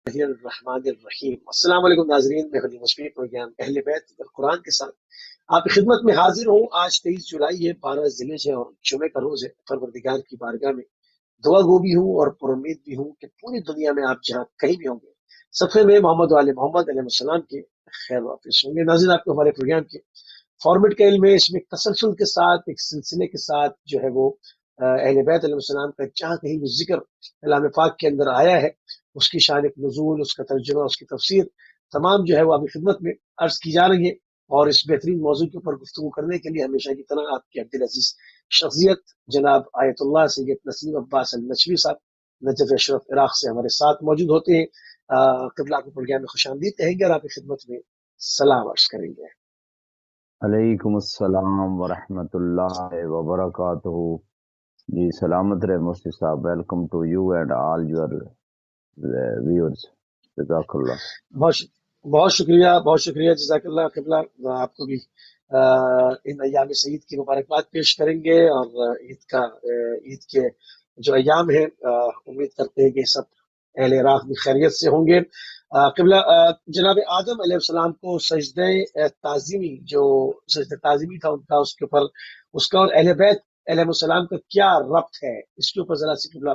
الرحمن الرحیم۔ السلام علیکم ناظرین، میں حلیم مشفیق پروگرام اہل بیت قرآن کے ساتھ آپ کی خدمت میں حاضر ہوں۔ آج 23 جولائی ہے، 12 ذیلحج ہے اور جمعے کا روز ہے۔ پروردگار کی بارگاہ میں دعا گو بھی ہوں اور پر امید بھی ہوں کہ پوری دنیا میں آپ جہاں کہیں بھی ہوں گے صفحے میں محمد و آل محمد علیہ السلام کے خیر واپس ہوں گے۔ ناظرین، آپ کو ہمارے پروگرام کے فارمیٹ کا علم ہے، اس میں تسلسل کے ساتھ ایک سلسلے کے ساتھ جو ہے وہ اہل بیت علیہ السلام کا جہاں کہیں بھی ذکر کلام پاک کے اندر آیا ہے اس کی شان نزول، اس کا ترجمہ، اس کی تفسیر تمام جو ہے وہ آپ کی خدمت میں عرض کی جا رہی ہے۔ اور اس بہترین موضوع کے اوپر گفتگو کرنے کے لیے ہمیشہ کی طرح آپ کے عبدالعزیز شخصیت جناب آیت اللہ سید نسیم عباس النجوی صاحب نجف اشرف عراق سے ہمارے ساتھ موجود ہوتے ہیں۔ قبلہ کو پروگرام میں خوش آمدید کہیں گے اور آپ کی خدمت میں سلام عرض کریں گے۔ علیکم السلام ورحمۃ اللہ وبرکاتہ۔ جی سلامت رہے مفتی صاحب، welcome to you and all your viewers, جزاک اللہ۔ بہت شکریہ، بہت شکریہ، جزاک اللہ قبلہ۔ آپ کو بھی ان ایام سعید کی مبارکباد پیش کریں گے اور عید کے جو ایام ہیں امید کرتے ہیں کہ سب اہل عراق بھی خیریت سے ہوں گے۔ قبلہ جناب آدم علیہ السلام کو سجدہ تعظیمی جو سجدہ تعظیمی تھا ان کا، اس کے اوپر اس کا اور اہل بیت علیہ السلام کا کیا ربط ہے، اس کے اوپر ذرا سی قبلہ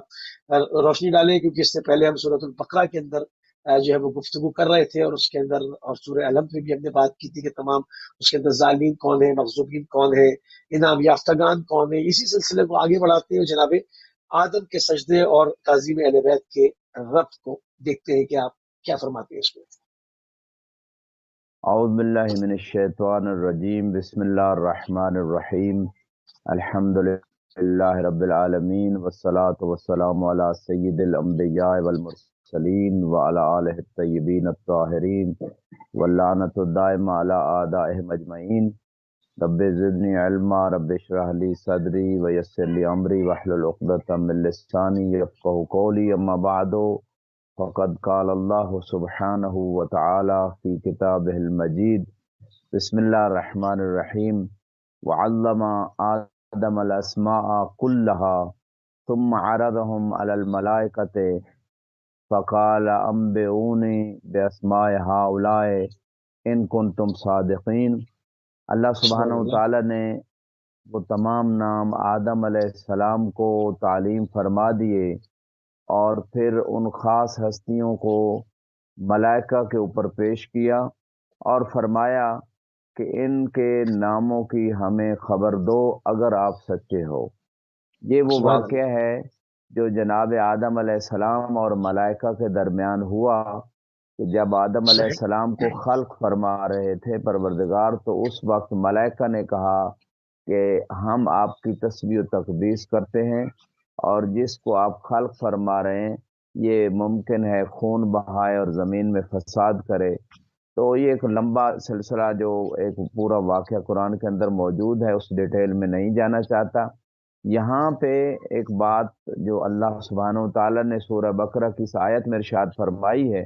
روشنی ڈالیں، کیونکہ اس سے پہلے ہم سورۃ البقرہ کے اندر جو ہے وہ گفتگو کر رہے تھے اور اس کے اندر اور سورہ علم پہ بھی ہم نے بات کی تھی کہ تمام اس کے اندر ظالمین کون ہیں، مغضوبین کون ہیں، انعام یافتگان کون ہیں۔ اسی سلسلے کو آگے بڑھاتے ہیں، جناب آدم کے سجدے اور تعظیم اہل بیت کے ربط کو دیکھتے ہیں کہ آپ کیا فرماتے ہیں اس میں۔ اعوذ باللہ من الشیطان الرجیم، بسم اللہ الرحمن الرحیم، الحمد للہ رب العالمین، والصلاة والسلام علی سید الانبیاء والمرسلین وعلی آلہ الطیبین الطاہرین واللعنۃ الدائمہ علی اعدائہم اجمعین۔ رب زدنی علما، رب اشرح لی صدری ویسر لی امری واحلل عقدۃ من لسانی یفقہوا قولی، اما بعد فقد قال اللہ سبحانہ وتعالی فی کتابہ المجید، بسم اللہ الرحمن الرحیم، وعلم آدم الاسماء كلها ثم عرضهم على الملائکۃ فقال انبئونی باسماء هؤلاء ان کنتم صادقین۔ اللہ سبحانہ وتعالی نے وہ تمام نام آدم علیہ السلام کو تعلیم فرما دیے اور پھر ان خاص ہستیوں کو ملائکہ کے اوپر پیش کیا اور فرمایا کہ ان کے ناموں کی ہمیں خبر دو اگر آپ سچے ہو۔ یہ وہ واقعہ ہے جو جناب آدم علیہ السلام اور ملائکہ کے درمیان ہوا کہ جب آدم علیہ السلام کو خلق فرما رہے تھے پروردگار، تو اس وقت ملائکہ نے کہا کہ ہم آپ کی تسبیح و تقدیس کرتے ہیں اور جس کو آپ خلق فرما رہے ہیں یہ ممکن ہے خون بہائے اور زمین میں فساد کرے۔ تو یہ ایک لمبا سلسلہ جو ایک پورا واقعہ قرآن کے اندر موجود ہے، اس ڈیٹیل میں نہیں جانا چاہتا۔ یہاں پہ ایک بات جو اللہ سبحانہ وتعالی نے سورہ بقرہ کی اس آیت میں ارشاد فرمائی ہے،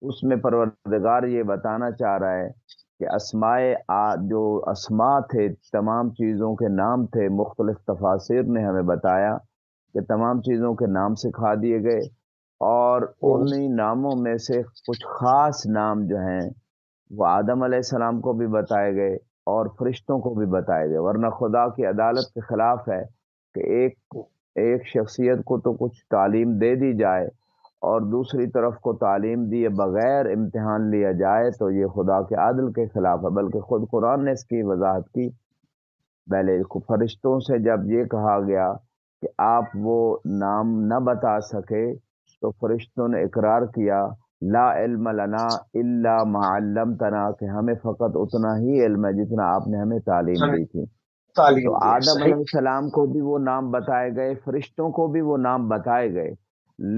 اس میں پروردگار یہ بتانا چاہ رہا ہے کہ جو اسماء تھے، تمام چیزوں کے نام تھے، مختلف تفاسیر نے ہمیں بتایا کہ تمام چیزوں کے نام سکھا دیے گئے اور انہی ناموں میں سے کچھ خاص نام جو ہیں وہ آدم علیہ السلام کو بھی بتائے گئے اور فرشتوں کو بھی بتائے گئے، ورنہ خدا کی عدالت کے خلاف ہے کہ ایک شخصیت کو تو کچھ تعلیم دے دی جائے اور دوسری طرف کو تعلیم دیے بغیر امتحان لیا جائے، تو یہ خدا کے عدل کے خلاف ہے۔ بلکہ خود قرآن نے اس کی وضاحت کی، پہلے فرشتوں سے جب یہ کہا گیا کہ آپ وہ نام نہ بتا سکے تو فرشتوں نے اقرار کیا لا علم لنا الا ما علمتنا، کہ ہمیں فقط اتنا ہی علم ہے جتنا آپ نے ہمیں تعلیم دی تھی۔ تو آدم علیہ السلام کو بھی وہ نام بتائے گئے، فرشتوں کو بھی وہ نام بتائے گئے،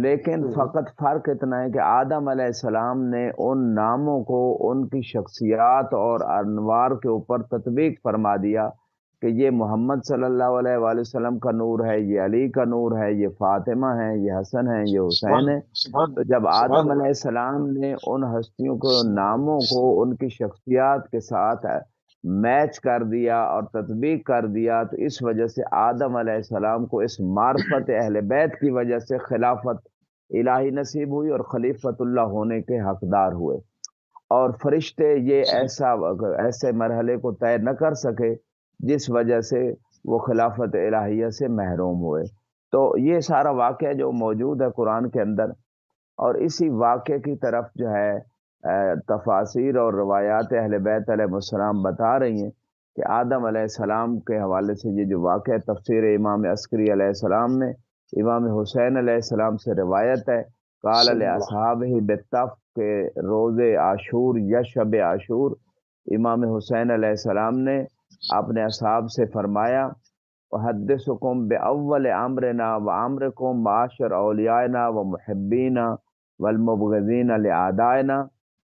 لیکن فقط فرق اتنا ہے کہ آدم علیہ السلام نے ان ناموں کو ان کی شخصیات اور انوار کے اوپر تطبیق فرما دیا کہ یہ محمد صلی اللہ علیہ وآلہ وسلم کا نور ہے، یہ علی کا نور ہے، یہ فاطمہ ہے، یہ حسن ہے، یہ حسین ہے۔ تو جب آدم علیہ السلام نے ان ہستیوں کو ناموں کو ان کی شخصیات کے ساتھ میچ کر دیا اور تطبیق کر دیا، تو اس وجہ سے آدم علیہ السلام کو اس معرفت اہل بیت کی وجہ سے خلافت الہی نصیب ہوئی اور خلیفۃ اللہ ہونے کے حقدار ہوئے، اور فرشتے یہ صحیح ایسے مرحلے کو طے نہ کر سکے جس وجہ سے وہ خلافت الہیہ سے محروم ہوئے۔ تو یہ سارا واقعہ جو موجود ہے قرآن کے اندر، اور اسی واقعے کی طرف جو ہے تفاسیر اور روایات اہل بیت علیہ السلام بتا رہی ہیں کہ آدم علیہ السلام کے حوالے سے یہ جو واقعہ تفسیر امام عسکری علیہ السلام میں امام حسین علیہ السلام سے روایت ہے، قال صحیح اللہ لاصحابہ بالتف کے روز عاشور یا شب عاشور، امام حسین علیہ السلام نے اپنے اصحاب سے فرمایا، وحدثکم باول امرنا وامرکم معاشر اولیائنا ومحبینا والمبغضین لعدائنا،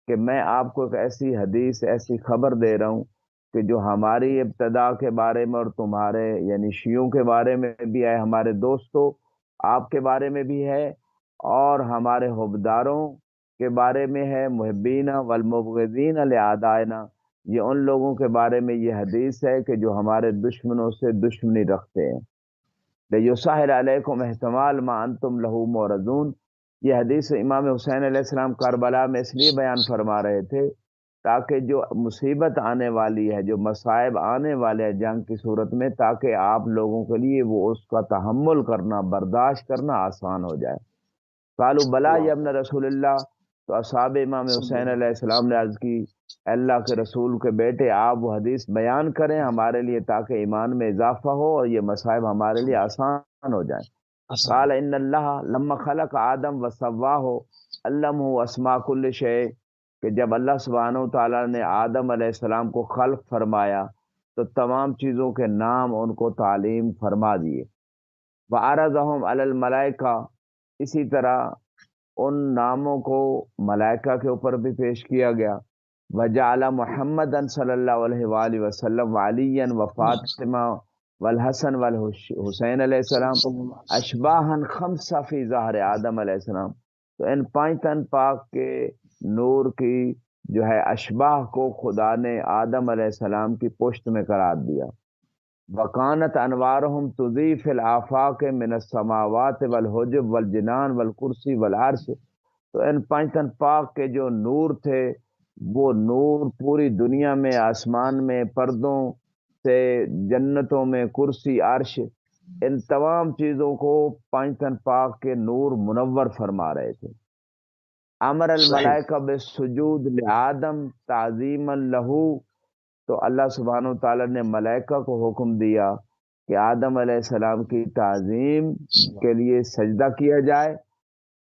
کہ میں آپ کو ایک ایسی حدیث، ایسی خبر دے رہا ہوں کہ جو ہماری ابتدا کے بارے میں اور تمہارے یعنی شیعوں کے بارے میں بھی ہے، ہمارے دوستوں آپ کے بارے میں بھی ہے، اور ہمارے حبداروں کے بارے میں ہے، محبین والمبغضین لعدائنا، یہ ان لوگوں کے بارے میں یہ حدیث ہے کہ جو ہمارے دشمنوں سے دشمنی رکھتے ہیں۔ لیسہل علیکم احتمال ما انتم لہو مورزون، یہ حدیث امام حسین علیہ السلام کربلا میں اس لیے بیان فرما رہے تھے تاکہ جو مصیبت آنے والی ہے، جو مصائب آنے والے ہیں جنگ کی صورت میں، تاکہ آپ لوگوں کے لیے وہ اس کا تحمل کرنا، برداشت کرنا آسان ہو جائے۔ قالوا بلا یا ابن اللہ رسول اللہ، تو اصحاب امام صلی حسین اللہ علیہ السلام نے عرض کی، اے اللہ کے رسول کے بیٹے آپ وہ حدیث بیان کریں ہمارے لیے تاکہ ایمان میں اضافہ ہو اور یہ مصائب ہمارے لیے آسان ہو جائیں۔ آسان قال ان اللہ لما خلق آدم وسواہ علمہ اسماء کل شیء، کہ جب اللہ سبحانہ و تعالیٰ نے آدم علیہ السلام کو خلق فرمایا تو تمام چیزوں کے نام ان کو تعلیم فرما دیے۔ وعرضهم علی الملائکہ، اسی طرح ان ناموں کو ملائکہ کے اوپر بھی پیش کیا گیا۔ وجعل محمد صلی اللہ علیہ وآلہ وسلم وعلی وفاطمہ والحسن والحسین علیہ السلام صلی اللہ اشباہن خمسہ فی ظہر آدم علیہ السلام، تو ان پانچ تن پاک کے نور کی جو ہے اشباہ کو خدا نے آدم علیہ السلام کی پشت میں قرار دیا۔ وکانت انوارہم تضیف الآفاق من السماوات والحجب والجنان والکرسی والعرش، تو ان پانچ تن پاک کے جو نور تھے وہ نور پوری دنیا میں، آسمان میں، پردوں سے، جنتوں میں، کرسی، عرش، ان تمام چیزوں کو پانچ تن پاک کے نور منور فرما رہے تھے۔ امر صحیح الملائکہ بالسجود لآدم تعظیما لہو، تو اللہ سبحانہ وتعالیٰ نے ملائکہ کو حکم دیا کہ آدم علیہ السلام کی تعظیم کے لیے سجدہ کیا جائے،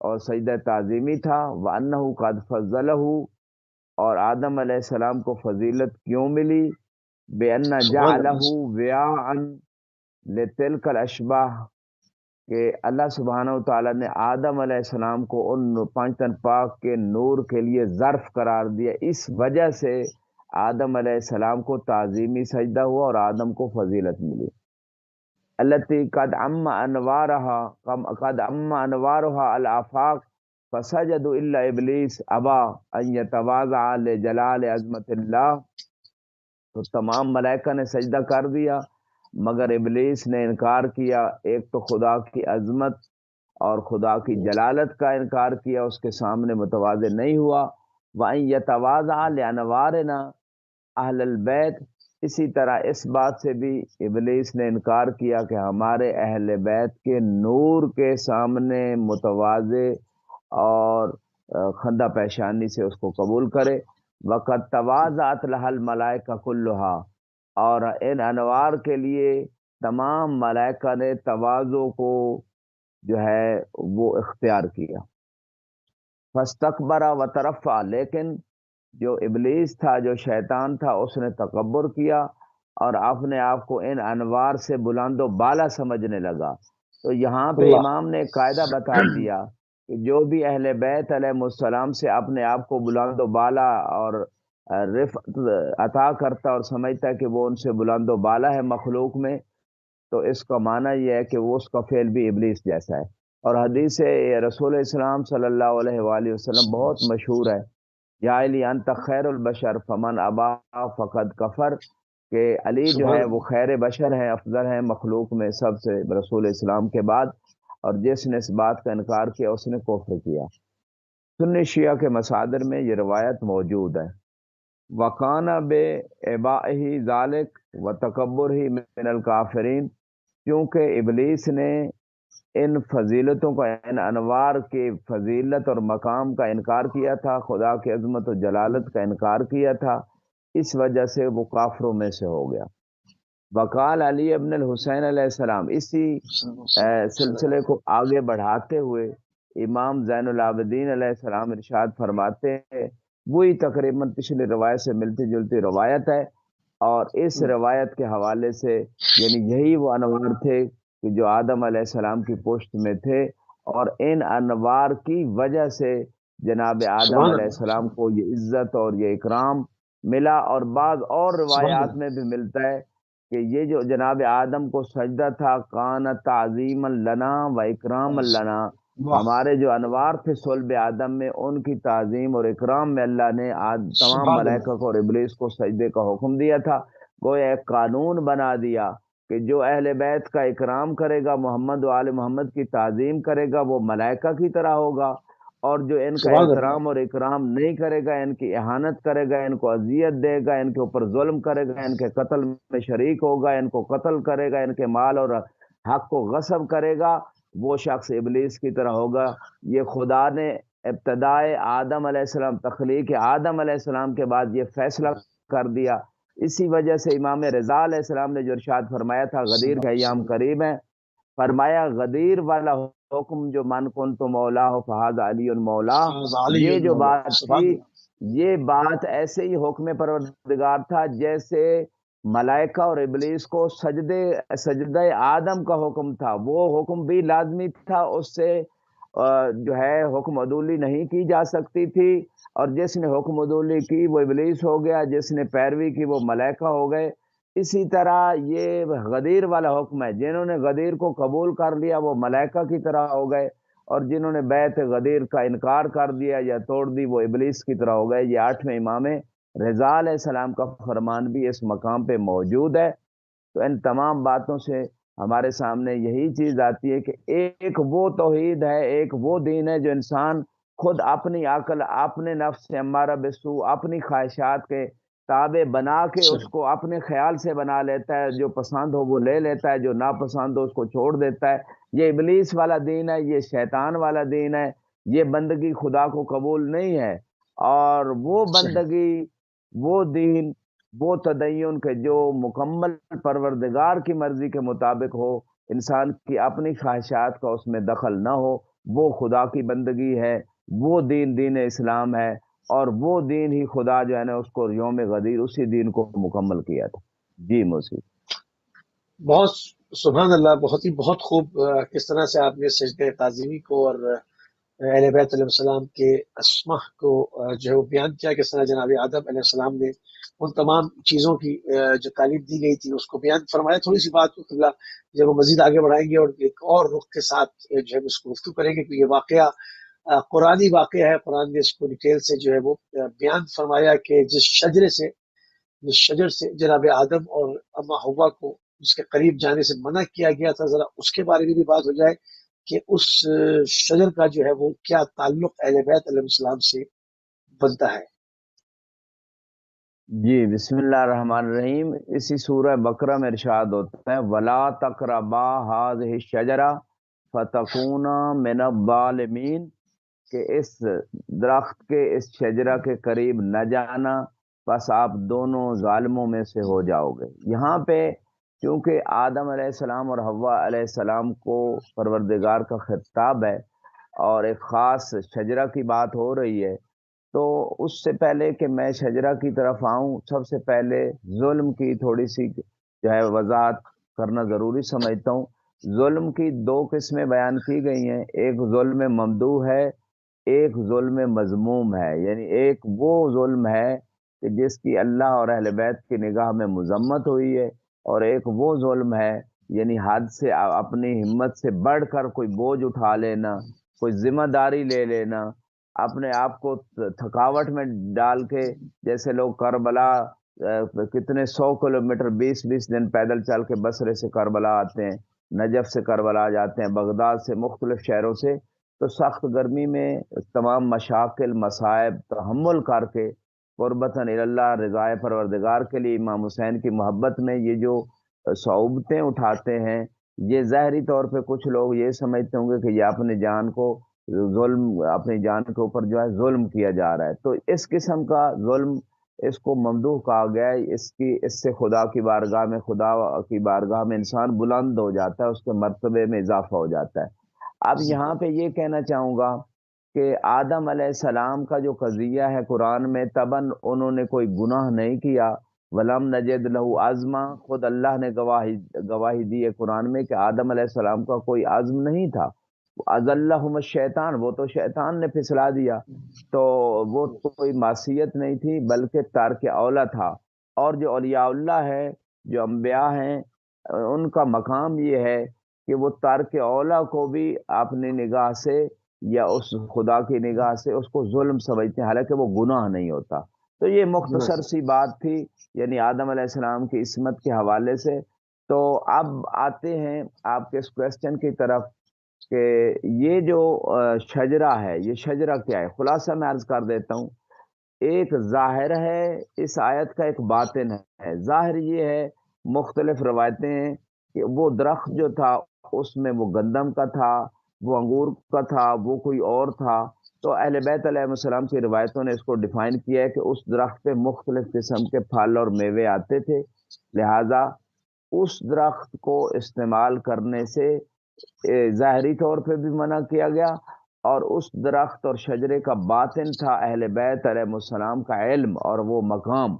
اور سجدہ تعظیمی تھا۔ وَأَنَّهُ قَدْ فَضَّلَهُ، اور آدم علیہ السلام کو فضیلت کیوں ملی؟ بِأَنَّ سبحان اللہ جَعَلَهُ وِعَاءً لِتِلْكَ الْأَشْبَاحِ، کہ اللہ سبحانہ وتعالیٰ نے آدم علیہ السلام کو ان پانچ تن پاک کے نور کے لیے ظرف قرار دیا، اس وجہ سے آدم علیہ السلام کو تعظیمی سجدہ ہوا اور آدم کو فضیلت ملی۔ التي قد عم انوارها الافاق فسجدوا الا ابلیس ابا ان يتواضع لجلال عظمت اللہ، تو تمام ملائکہ نے سجدہ کر دیا مگر ابلیس نے انکار کیا، ایک تو خدا کی عظمت اور خدا کی جلالت کا انکار کیا، اس کے سامنے متواضع نہیں ہوا۔ وَأَن يَتَوَاضَعَ لِأَنْوَارِنَا اہل البیت، اسی طرح اس بات سے بھی ابلیس نے انکار کیا کہ ہمارے اہل بیت کے نور کے سامنے متواضع اور خندہ پیشانی سے اس کو قبول کرے۔ وقت تواضعت لها الملائکہ کلھا، اور ان انوار کے لیے تمام ملائکہ نے تواضع کو جو ہے وہ اختیار کیا۔ فاستکبر وترفع، لیکن جو ابلیس تھا، جو شیطان تھا، اس نے تکبر کیا اور اپنے آپ کو ان انوار سے بلند و بالا سمجھنے لگا۔ تو یہاں پہ اللہ امام نے ایک قاعدہ بتا دیا کہ جو بھی اہل بیت علیہ السلام سے اپنے آپ کو بلند و بالا اور رفعت عطا کرتا اور سمجھتا ہے کہ وہ ان سے بلند و بالا ہے مخلوق میں، تو اس کا معنی یہ ہے کہ وہ اس کا فعل بھی ابلیس جیسا ہے۔ اور حدیث رسول اسلام صلی اللہ علیہ وآلہ وسلم بہت مشہور ہے، یا علی انت خیر البشر فمن ابا فقد کفر، کہ علی جو سبحان ہے وہ اللہ خیر بشر ہیں، افضل ہیں مخلوق میں سب سے رسول اسلام کے بعد، اور جس نے اس بات کا انکار کیا اس نے کفر کیا۔ سنی شیعہ کے مصادر میں یہ روایت موجود ہے۔ وَقَانَ بِإِبَائِهِ ذَلِكَ وَتَكَبُّرِهِ مِنَ الْكَافِرِينَ، کیونکہ ابلیس نے ان فضیلتوں کا، ان انوار کی فضیلت اور مقام کا انکار کیا تھا، خدا کی عظمت و جلالت کا انکار کیا تھا، اس وجہ سے وہ کافروں میں سے ہو گیا۔ وقال علی ابن الحسین علیہ السلام، اسی سلسلے کو آگے بڑھاتے ہوئے امام زین العابدین علیہ السلام ارشاد فرماتے ہیں، وہی تقریباً پچھلی روایت سے ملتی جلتی روایت ہے، اور اس روایت کے حوالے سے یعنی یہی وہ انوار تھے کہ جو آدم علیہ السلام کی پشت میں تھے، اور ان انوار کی وجہ سے جناب آدم علیہ السلام کو یہ عزت اور یہ اکرام ملا۔ اور بعض اور روایات میں بھی ملتا ہے کہ یہ جو جناب آدم کو سجدہ تھا، کان تعظیما لنا و اکراما لنا، ہمارے جو انوار تھے صلب آدم میں، ان کی تعظیم اور اکرام میں اللہ نے تمام ملائکہ کو اور ابلیس کو سجدے کا حکم دیا تھا۔ گویا ایک قانون بنا دیا کہ جو اہل بیت کا اکرام کرے گا، محمد و آل محمد کی تعظیم کرے گا، وہ ملائکہ کی طرح ہوگا، اور جو ان کا احترام اور اکرام نہیں کرے گا، ان کی اہانت کرے گا، ان کو اذیت دے گا، ان کے اوپر ظلم کرے گا، ان کے قتل میں شریک ہوگا، ان کو قتل کرے گا، ان کے مال اور حق کو غصب کرے گا، وہ شخص ابلیس کی طرح ہوگا۔ یہ خدا نے ابتدائے آدم علیہ السلام، تخلیق آدم علیہ السلام کے بعد یہ فیصلہ کر دیا۔ اسی وجہ سے امام رضا علیہ السلام نے جو ارشاد فرمایا تھا، غدیر کے ایام قریب ہیں، فرمایا غدیر والا حکم جو من کن تو مولا ہو فہذا علی مولا، یہ جو بات تھی، یہ بات ایسے ہی حکم پروردگار تھا جیسے ملائکہ اور ابلیس کو سجدہ آدم کا حکم تھا، وہ حکم بھی لازمی تھا، اس سے جو ہے حکم عدولی نہیں کی جا سکتی تھی، اور جس نے حکم عدولی کی وہ ابلیس ہو گیا، جس نے پیروی کی وہ ملائکہ ہو گئے۔ اسی طرح یہ غدیر والا حکم ہے، جنہوں نے غدیر کو قبول کر لیا وہ ملائکہ کی طرح ہو گئے، اور جنہوں نے بیعت غدیر کا انکار کر دیا یا توڑ دی وہ ابلیس کی طرح ہو گئے۔ یہ 8ویں امام رضا علیہ السلام کا فرمان بھی اس مقام پہ موجود ہے۔ تو ان تمام باتوں سے ہمارے سامنے یہی چیز آتی ہے کہ ایک وہ توحید ہے، ایک وہ دین ہے جو انسان خود اپنی عقل، اپنے نفس سے امارہ بسو، اپنی خواہشات کے تابع بنا کے اس کو اپنے خیال سے بنا لیتا ہے، جو پسند ہو وہ لے لیتا ہے، جو ناپسند ہو اس کو چھوڑ دیتا ہے۔ یہ ابلیس والا دین ہے، یہ شیطان والا دین ہے، یہ بندگی خدا کو قبول نہیں ہے۔ اور وہ بندگی، وہ دین، وہ تدین کہ جو مکمل پروردگار کی مرضی کے مطابق ہو، انسان کی اپنی خواہشات کا اس میں دخل نہ ہو، وہ خدا کی بندگی ہے، وہ دین دین اسلام ہے، اور وہ دین ہی خدا جو ہے نا اس کو یوم غدیر اسی دین کو مکمل کیا تھا۔ جی موسی بہت سبحان اللہ، بہت خوب کس طرح سے آپ نے سجدہ تعظیمی کو اور اہل بیت علیہ السلام کے اسماء کو جو ہے وہ بیان کیا، کس طرح جناب آدم علیہ السلام نے ان تمام چیزوں کی جو تعلیم دی گئی تھی اس کو بیان فرمایا۔ تھوڑی سی بات کو قبلہ جب وہ مزید آگے بڑھائیں گے اور ایک اور رخ کے ساتھ جو ہے اس کو گفتگو کریں گے کہ یہ واقعہ قرآنی واقعہ ہے، قرآن نے اس کو ڈیٹیل سے جو ہے وہ بیان فرمایا کہ جس شجر سے جناب آدم اور اما حوا کو اس کے قریب جانے سے منع کیا گیا تھا، ذرا اس کے بارے میں بھی بات ہو جائے کہ اس شجر کا جو ہے وہ کیا تعلق اہل بیت علیہ السلام سے بنتا ہے۔ جی بسم اللہ الرحمن الرحیم۔ اسی سورہ بقرہ میں ارشاد ہوتا ہے وَلَا تَقْرَبَا هَٰذِهِ الشَّجَرَةَ فَتَكُونَا مِنَ الظَّالِمِينَ، کہ اس درخت کے، اس شجرہ کے قریب نہ جانا، بس آپ دونوں ظالموں میں سے ہو جاؤ گے۔ یہاں پہ چونکہ آدم علیہ السلام اور حوا علیہ السلام کو پروردگار کا خطاب ہے اور ایک خاص شجرہ کی بات ہو رہی ہے، تو اس سے پہلے کہ میں شجرہ کی طرف آؤں، سب سے پہلے ظلم کی تھوڑی سی جو ہے وضاحت کرنا ضروری سمجھتا ہوں۔ ظلم کی 2 قسمیں بیان کی گئی ہیں، ایک ظلم ممدوح ہے، ایک ظلم مذموم ہے۔ یعنی ایک وہ ظلم ہے کہ جس کی اللہ اور اہل بیت کی نگاہ میں مذمت ہوئی ہے، اور ایک وہ ظلم ہے یعنی حد سے اپنی ہمت سے بڑھ کر کوئی بوجھ اٹھا لینا، کوئی ذمہ داری لے لینا، اپنے آپ کو تھکاوٹ میں ڈال کے، جیسے لوگ کربلا کتنے 100 کلومیٹر 20 دن پیدل چل کے بصرے سے کربلا آتے ہیں، نجف سے کربلا جاتے ہیں، بغداد سے، مختلف شہروں سے، تو سخت گرمی میں تمام مشاکل مسائب تحمل کر کے قربتاً اللہ رضائے پروردگار کے لیے امام حسین کی محبت میں یہ جو صعوبتیں اٹھاتے ہیں، یہ ظاہری طور پہ کچھ لوگ یہ سمجھتے ہوں گے کہ یہ اپنی جان کو اپنی جان کے اوپر جو ہے ظلم کیا جا رہا ہے، تو اس قسم کا ظلم اس کو ممدوح کہا گیا ہے۔ اس سے خدا کی بارگاہ میں، خدا کی بارگاہ میں انسان بلند ہو جاتا ہے، اس کے مرتبے میں اضافہ ہو جاتا ہے۔ اب یہاں پہ یہ کہنا چاہوں گا کہ آدم علیہ السلام کا جو قضیہ ہے قرآن میں، تباً انہوں نے کوئی گناہ نہیں کیا، ولم نجد لہو عزما، خود اللہ نے گواہی دی ہے قرآن میں کہ آدم علیہ السلام کا کوئی عزم نہیں تھا، اضلہم الشیطان، وہ تو شیطان نے پھسلا دیا، تو وہ تو کوئی معصیت نہیں تھی بلکہ ترک اولا تھا۔ اور جو اولیاء اللہ ہے، جو انبیاء ہیں، ان کا مقام یہ ہے کہ وہ ترک اولا کو بھی اپنی نگاہ سے یا اس خدا کی نگاہ سے اس کو ظلم سمجھتے ہیں، حالانکہ وہ گناہ نہیں ہوتا۔ تو یہ مختصر سی بات تھی، یعنی آدم علیہ السلام کی عصمت کے حوالے سے۔ تو اب آتے ہیں آپ کے اس کویسچن کی طرف کہ یہ جو شجرہ ہے، یہ شجرہ کیا ہے؟ خلاصہ میں عرض کر دیتا ہوں، ایک ظاہر ہے اس آیت کا، ایک باطن ہے۔ ظاہر یہ ہے، مختلف روایتیں ہیں کہ وہ درخت جو تھا اس میں وہ گندم کا تھا، وہ انگور کا تھا، وہ کوئی اور تھا۔ تو اہل بیت علیہ السلام کی روایتوں نے اس کو ڈیفائن کیا ہے کہ اس درخت پہ مختلف قسم کے پھل اور میوے آتے تھے، لہذا اس درخت کو استعمال کرنے سے ظاہری طور پہ بھی منع کیا گیا، اور اس درخت اور شجرے کا باطن تھا اہل بیت علیہ السلام کا علم اور وہ مقام،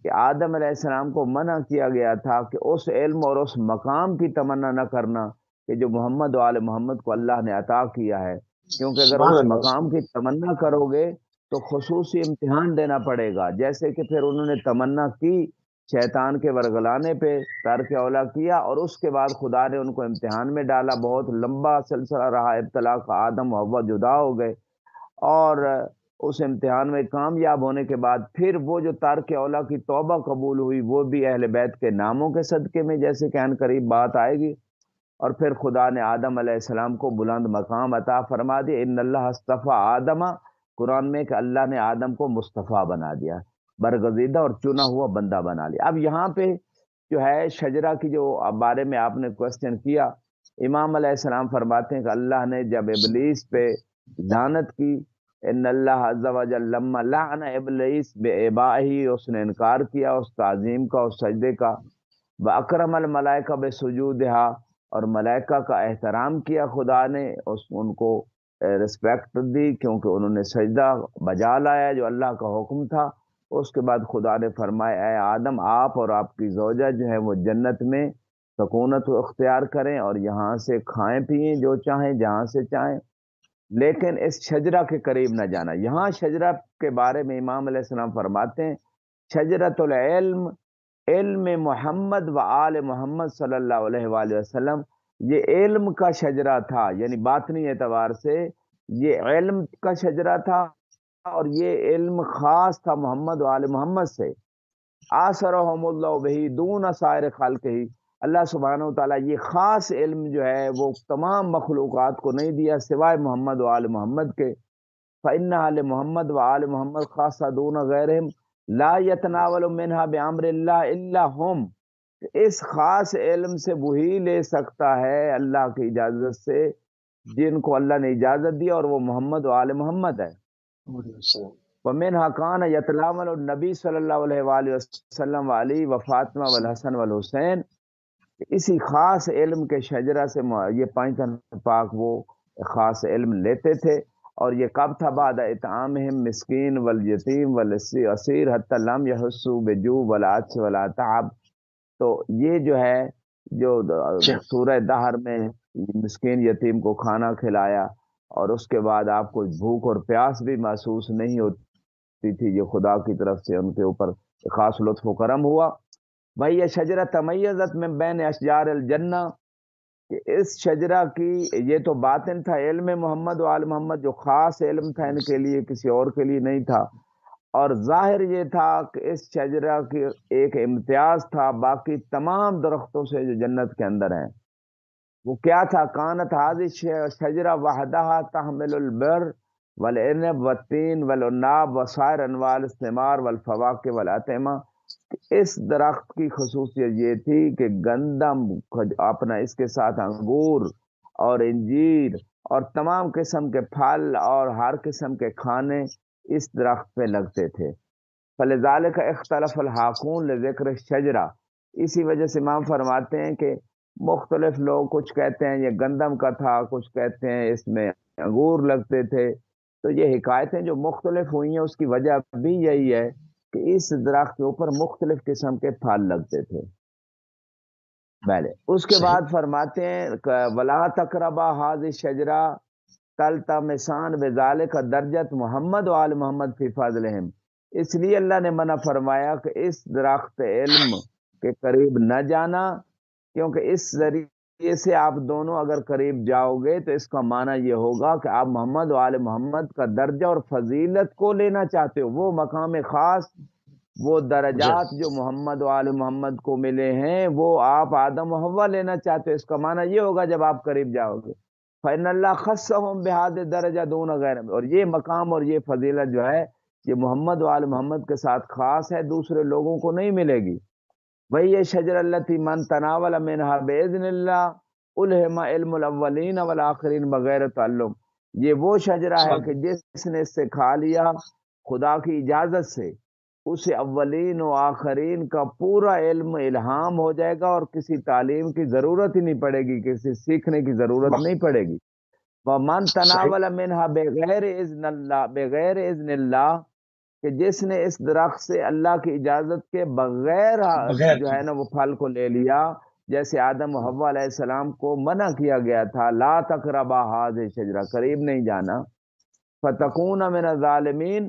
کہ آدم علیہ السلام کو منع کیا گیا تھا کہ اس علم اور اس مقام کی تمنا نہ کرنا کہ جو محمد و آل محمد کو اللہ نے عطا کیا ہے، کیونکہ اگر سبحان اس اللہ مقام کی تمنا کرو گے تو خصوصی امتحان دینا پڑے گا، جیسے کہ پھر انہوں نے تمنا کی شیطان کے ورگلانے پہ، ترک اولا کیا، اور اس کے بعد خدا نے ان کو امتحان میں ڈالا، بہت لمبا سلسلہ رہا ابتلا کا، آدم و حوا جدا ہو گئے، اور اس امتحان میں کامیاب ہونے کے بعد پھر وہ جو ترک اولا کی توبہ قبول ہوئی، وہ بھی اہل بیت کے ناموں کے صدقے میں، جیسے کہ ان قریب بات آئے گی، اور پھر خدا نے آدم علیہ السلام کو بلند مقام عطا فرما دیا۔ ان اللہ اصطفیٰ آدم، قرآن میں کہ اللہ نے آدم کو مصطفیٰ بنا دیا، برگزیدہ اور چنا ہوا بندہ بنا لیا۔ اب یہاں پہ جو ہے شجرہ کی جو بارے میں آپ نے کوسچن کیا، امام علیہ السلام فرماتے ہیں کہ اللہ نے جب ابلیس پہ لعنت کی، ان اللہ عز و جل لما لعن ابلیس بآبائہ، اس نے انکار کیا اس تعظیم کا، اس سجدے کا، واکرم الملائکہ بسجودہا، اور ملائکہ کا احترام کیا خدا نے، ان کو رسپیکٹ دی کیونکہ انہوں نے سجدہ بجا لایا جو اللہ کا حکم تھا۔ اس کے بعد خدا نے فرمایا اے آدم، آپ اور آپ کی زوجہ جو ہے وہ جنت میں سکونت اختیار کریں اور یہاں سے کھائیں پیئیں جو چاہیں، جہاں سے چاہیں، لیکن اس شجرہ کے قریب نہ جانا۔ یہاں شجرہ کے بارے میں امام علیہ السلام فرماتے ہیں شجرۃ العلم، علم محمد و آل محمد صلی اللہ علیہ وآلہ وسلم، یہ علم کا شجرہ تھا، یعنی باطنی اعتبار سے یہ علم کا شجرہ تھا، اور یہ علم خاص تھا محمد و آل محمد سے، آثرہم اللہ بہی دون سائر خلق ہی، اللہ سبحانہ و تعالیٰ یہ خاص علم جو ہے وہ تمام مخلوقات کو نہیں دیا سوائے محمد و آل محمد کے، فإن آل محمد و آل محمد خاصہ دون غیرہم لا یتناول منہا بعمر اللہ الا ہم، اس خاص علم سے وہی لے سکتا ہے اللہ کی اجازت سے جن کو اللہ نے اجازت دی، اور وہ محمد و آل محمد ہے۔ وَمِنْهَا كَانَ يَتَنَاوَلُ النبی صلی اللہ علیہ وآلہ وسلم وعلی و فاطمہ والحسن والحسین، اسی خاص علم کے شجرہ سے یہ پانچ پاک وہ خاص علم لیتے تھے، اور یہ کب تھا؟ بعد اطعامہم مسکین والیتیم والاسیر حتی لم یحسوا بجوع ولا عطش ولا تعب۔ تو یہ جو ہے جو سورہ دہر میں مسکین یتیم کو کھانا کھلایا، اور اس کے بعد آپ کو بھوک اور پیاس بھی محسوس نہیں ہوتی تھی، یہ خدا کی طرف سے ان کے اوپر خاص لطف و کرم ہوا۔ بھائی یہ شجرہ تمیزت میں بین اشجار الجنہ، کہ اس شجرہ کی یہ تو باطن تھا علم محمد و آل محمد جو خاص علم تھا ان کے لیے، کسی اور کے لیے نہیں تھا، اور ظاہر یہ تھا کہ اس شجرہ کی ایک امتیاز تھا باقی تمام درختوں سے جو جنت کے اندر ہیں۔ وہ کیا تھا؟ کانت حاضی شجرہ وحدہ تحمل البر والعنب والتین والعناب وسائر انواع الثمار والفواکہ والاطعمہ۔ اس درخت کی خصوصیت یہ تھی کہ گندم اپنا، اس کے ساتھ انگور اور انجیر اور تمام قسم کے پھل اور ہر قسم کے کھانے اس درخت پہ لگتے تھے۔ فلذالک اختلف الحاکون لذکر الشجرہ، اسی وجہ سے امام فرماتے ہیں کہ مختلف لوگ، کچھ کہتے ہیں یہ گندم کا تھا، کچھ کہتے ہیں اس میں انگور لگتے تھے۔ تو یہ حکایتیں جو مختلف ہوئی ہیں اس کی وجہ بھی یہی ہے کہ اس درخت کے اوپر مختلف قسم کے پھل لگتے تھے۔ پہلے اس کے صحیح. بعد فرماتے ہیں ولا تقربا هذه الشجرہ تلتمسان بذالک درجت محمد و آل محمد فی فضلہم، اس لیے اللہ نے منع فرمایا کہ اس درخت علم کے قریب نہ جانا، کیونکہ اس ذریعے سے آپ دونوں اگر قریب جاؤ گے تو اس کا معنی یہ ہوگا کہ آپ محمد و آل محمد کا درجہ اور فضیلت کو لینا چاہتے ہو، وہ مقام خاص، وہ جی. درجات جو محمد و آل محمد کو ملے ہیں وہ آپ آدم و حوا لینا چاہتے ہو۔ اس کا معنی یہ ہوگا جب آپ قریب جاؤ گے فإن اللہ خصهم بهذه الدرجہ دون غیر، اور یہ مقام اور یہ فضیلت جو ہے یہ محمد و آل محمد کے ساتھ خاص ہے، دوسرے لوگوں کو نہیں ملے گی۔ وہی یہ شجر التی من تناول منها باذن اللہ الہم علم الاولین والآخرین بغیر تعلم، یہ وہ شجرہ ہے سبحان کہ جس نے اس سے کھا لیا خدا کی اجازت سے، اسے اولین و آخرین کا پورا علم الہام ہو جائے گا اور کسی تعلیم کی ضرورت ہی نہیں پڑے گی، کسی سیکھنے کی ضرورت اللہ. نہیں پڑے گی۔ وَمَن صحیح. تَنَاوَلَ مِنْهَا بغیر اذن اللہ، بغیر اذن اللہ، کہ جس نے اس درخت سے اللہ کی اجازت کے بغیر بغیر جو کی. ہے نا وہ پھل کو لے لیا، جیسے آدم و حوا علیہ السلام کو منع کیا گیا تھا لا تقربا هذه الشجرہ، قریب نہیں جانا، فتکون من الظالمین،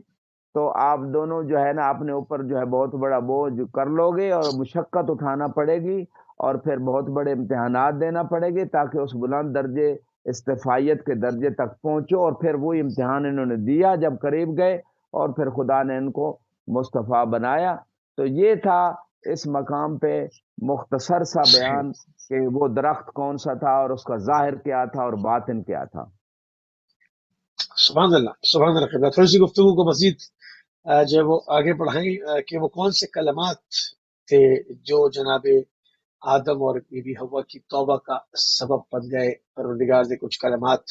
تو آپ دونوں جو ہے نا اپنے اوپر جو ہے بہت بڑا بوجھ کر لو گے اور مشقت اٹھانا پڑے گی اور پھر بہت بڑے امتحانات دینا پڑے گی تاکہ اس بلند درجے استفائیت کے درجے تک پہنچو، اور پھر وہی امتحان انہوں نے دیا جب قریب گئے اور پھر خدا نے ان کو مصطفیٰ بنایا۔ تو یہ تھا اس مقام پہ مختصر سا صحیح. بیان کہ وہ درخت کون سا تھا اور اس کا ظاہر کیا تھا اور باطن کیا تھا۔ سبحان اللہ. سبحان اللہ. خدا تھوڑی سی گفتگو کو مزید جو ہے وہ آگے بڑھائیں کہ وہ کون سے کلمات تھے جو جناب آدم اور بی بی حوا کی توبہ کا سبب بن گئے۔ پروردگار نے کچھ کلمات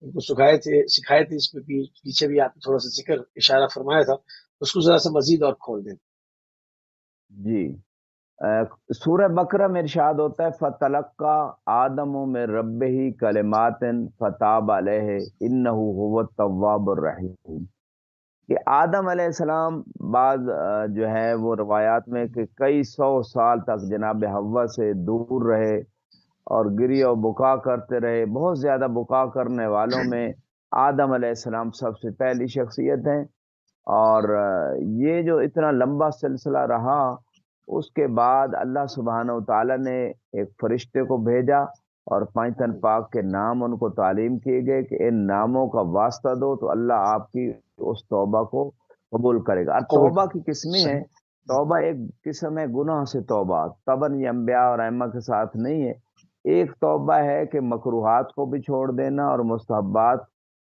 ان کو سکھائے تھے، اس میں بھی پیچھے بھی آپ نے تھوڑا سا ذکر اشارہ فرمایا تھا، اس کو ذرا سا مزید اور کھول دیں۔ جی، سورہ بقرہ میں ارشاد ہوتا ہے فتلقى آدم من ربہ کلمات فتاب علیہ انہ هو التواب الرحیم، کہ آدم علیہ السلام بعض جو ہے وہ روایات میں کہ کئی سو سال تک جناب حوا سے دور رہے اور گری اور بکا کرتے رہے، بہت زیادہ بکا کرنے والوں میں آدم علیہ السلام سب سے پہلی شخصیت ہیں، اور یہ جو اتنا لمبا سلسلہ رہا اس کے بعد اللہ سبحانہ و تعالیٰ نے ایک فرشتے کو بھیجا اور پانچ پاک کے نام ان کو تعلیم کیے گئے کہ ان ناموں کا واسطہ دو تو اللہ آپ کی اس توبہ کو قبول کرے گا۔ اور قبول توبہ کریں۔ کی قسمیں ہیں، صحیح. توبہ ایک قسم ہے گناہ سے توبہ، تباً یہ انبیاء اور ائمہ کے ساتھ نہیں ہے۔ ایک توبہ ہے کہ مکروہات کو بھی چھوڑ دینا اور مستحبات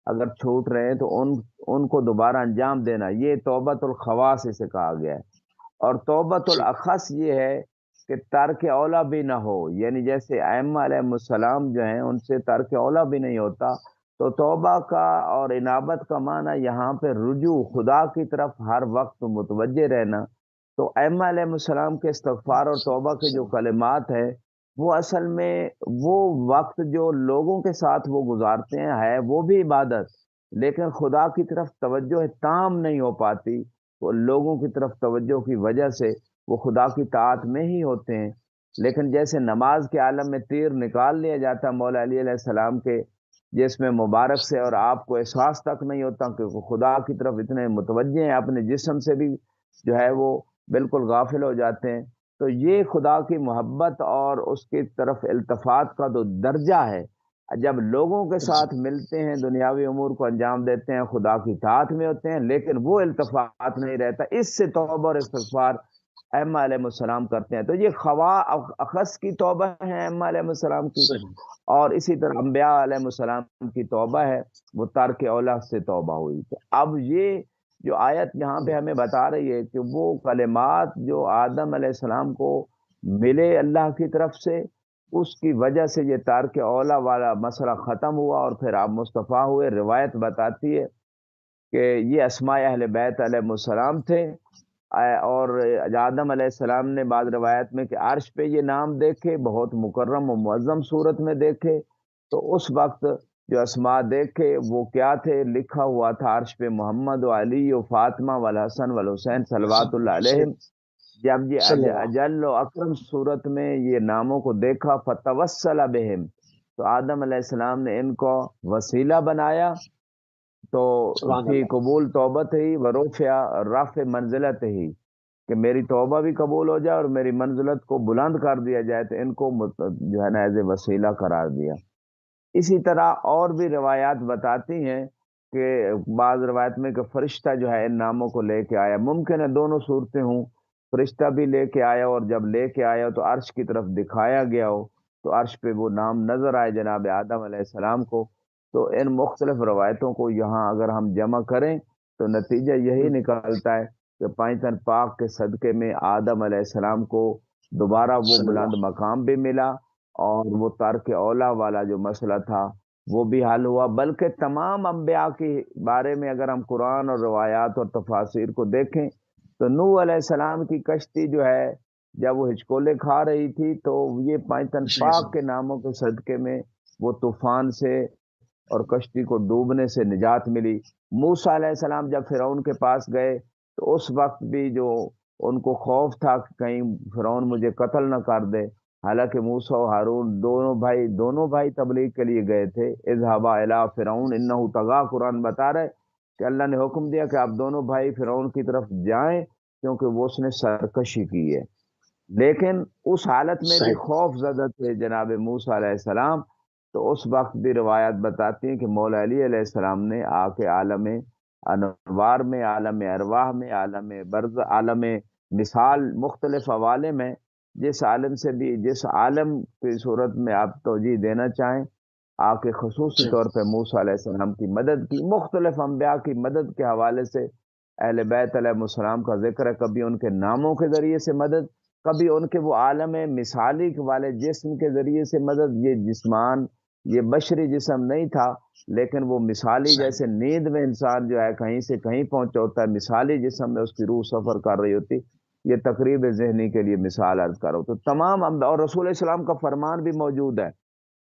اگر چھوٹ رہے ہیں تو ان کو دوبارہ انجام دینا، یہ توبۃ الخواص اسے کہا گیا ہے۔ اور توبۃ جی. الاخص یہ ہے کہ ترک اولا بھی نہ ہو، یعنی جیسے ائمہ علیہ السلام جو ہیں ان سے ترک اولا بھی نہیں ہوتا، تو توبہ کا اور انابت کا معنی یہاں پہ رجوع خدا کی طرف ہر وقت متوجہ رہنا۔ تو ائمہ علیہ السلام کے استغفار اور توبہ کے جو صحیح. کلمات ہیں وہ اصل میں وہ وقت جو لوگوں کے ساتھ وہ گزارتے ہیں ہے وہ بھی عبادت، لیکن خدا کی طرف توجہ تام نہیں ہو پاتی، وہ لوگوں کی طرف توجہ کی وجہ سے وہ خدا کی طاعت میں ہی ہوتے ہیں۔ لیکن جیسے نماز کے عالم میں تیر نکال لیا جاتا مولا علی علیہ السلام کے جس میں مبارک سے، اور آپ کو احساس تک نہیں ہوتا کہ وہ خدا کی طرف اتنے متوجہ ہیں، اپنے جسم سے بھی جو ہے وہ بالکل غافل ہو جاتے ہیں۔ تو یہ خدا کی محبت اور اس کی طرف التفات کا جو درجہ ہے، جب لوگوں کے جی. ساتھ ملتے ہیں دنیاوی امور کو انجام دیتے ہیں خدا کی اطاعت میں ہوتے ہیں لیکن وہ التفات نہیں رہتا، اس سے توبہ اور استغفار ائمہ علیہ السلام کرتے ہیں. تو یہ خوا اخص کی توبہ ہے ائمہ علیہ السلام کی، صحیح. اور اسی طرح انبیاء علیہ السلام کی توبہ ہے، وہ ترک اولا سے توبہ ہوئی. تو اب یہ جو آیت یہاں پہ ہمیں بتا رہی ہے کہ وہ کلمات جو آدم علیہ السلام کو ملے اللہ کی طرف سے، اس کی وجہ سے یہ ترک اولا والا مسئلہ ختم ہوا اور پھر آپ مصطفیٰ ہوئے. روایت بتاتی ہے کہ یہ اسماء اہل بیت علیہ السلام تھے، اور آدم علیہ السلام نے بعض روایت میں کہ عرش پہ یہ نام دیکھے، بہت مکرم و معظم صورت میں دیکھے. تو اس وقت جو اسماء دیکھے وہ کیا تھے، لکھا ہوا تھا عرش پہ محمد و علی و فاطمہ والحسن والحسین صلوات اللہ علیہم. جب یہ صلی اللہ. اجل و اکرم صورت میں یہ ناموں کو دیکھا، فتوسل بہم، تو آدم علیہ السلام نے ان کو وسیلہ بنایا. تو سبحان فی اللہ. قبول توبت ہی و رفع رفع منزلت ہی، کہ میری توبہ بھی قبول ہو جائے اور میری منزلت کو بلند کر دیا جائے، تو ان کو جو ہے نا ایز اے وسیلہ قرار دیا. اسی طرح اور بھی روایات بتاتی ہیں کہ بعض روایت میں کہ فرشتہ جو ہے ان ناموں کو لے کے آیا. ممکن ہے دونوں صورتیں ہوں، فرشتہ بھی لے کے آیا اور جب لے کے آیا تو عرش کی طرف دکھایا گیا ہو تو عرش پہ وہ نام نظر آئے جناب آدم علیہ السلام کو. تو ان مختلف روایتوں کو یہاں اگر ہم جمع کریں تو نتیجہ یہی نکلتا ہے کہ پائتن پاک کے صدقے میں آدم علیہ السلام کو دوبارہ وہ صلی بلند اللہ. مقام بھی ملا، اور وہ ترک اولا والا جو مسئلہ تھا وہ بھی حل ہوا. بلکہ تمام انبیاء کے بارے میں اگر ہم قرآن اور روایات اور تفاسیر کو دیکھیں تو نوح علیہ السلام کی کشتی جو ہے جب وہ ہچکولے کھا رہی تھی تو یہ پائتن جی پاک کے جی. ناموں کے صدقے میں وہ طوفان سے اور کشتی کو ڈوبنے سے نجات ملی. موسیٰ علیہ السلام جب فرعون کے پاس گئے تو اس وقت بھی جو ان کو خوف تھا کہ کہیں فرعون مجھے قتل نہ کر دے، حالانکہ موسیٰ و ہارون دونوں بھائی تبلیغ کے لیے گئے تھے. اذهبا الی فرعون انہ طغی، قرآن بتا رہے کہ اللہ نے حکم دیا کہ آپ دونوں بھائی فرعون کی طرف جائیں کیونکہ وہ اس نے سرکشی کی ہے. لیکن اس حالت میں بھی صحیح. خوف زدہ تھے جناب موسیٰ علیہ السلام. تو اس وقت بھی روایات بتاتی ہیں کہ مولا علی علیہ السلام نے آ کے عالم انوار میں، عالم ارواح میں، عالم برز، عالم مثال، مختلف حوالے میں جس عالم سے بھی جس عالم کی صورت میں آپ توجہ دینا چاہیں، آ کے خصوصی جی. طور پہ موسیٰ علیہ السلام کی مدد کی. مختلف انبیاء کی مدد کے حوالے سے اہل بیت علیہ السلام کا ذکر ہے، کبھی ان کے ناموں کے ذریعے سے مدد، کبھی ان کے وہ عالم مثالی والے جسم کے ذریعے سے مدد. یہ جسمان، یہ بشری جسم نہیں تھا لیکن وہ مثالی، صحیح. جیسے نیند میں انسان جو ہے کہیں سے کہیں پہنچا ہوتا ہے، مثالی جسم میں اس کی روح سفر کر رہی ہوتی. یہ تقریب ذہنی کے لیے مثال عرض کرو. تو تمام اور رسول السلام کا فرمان بھی موجود ہے،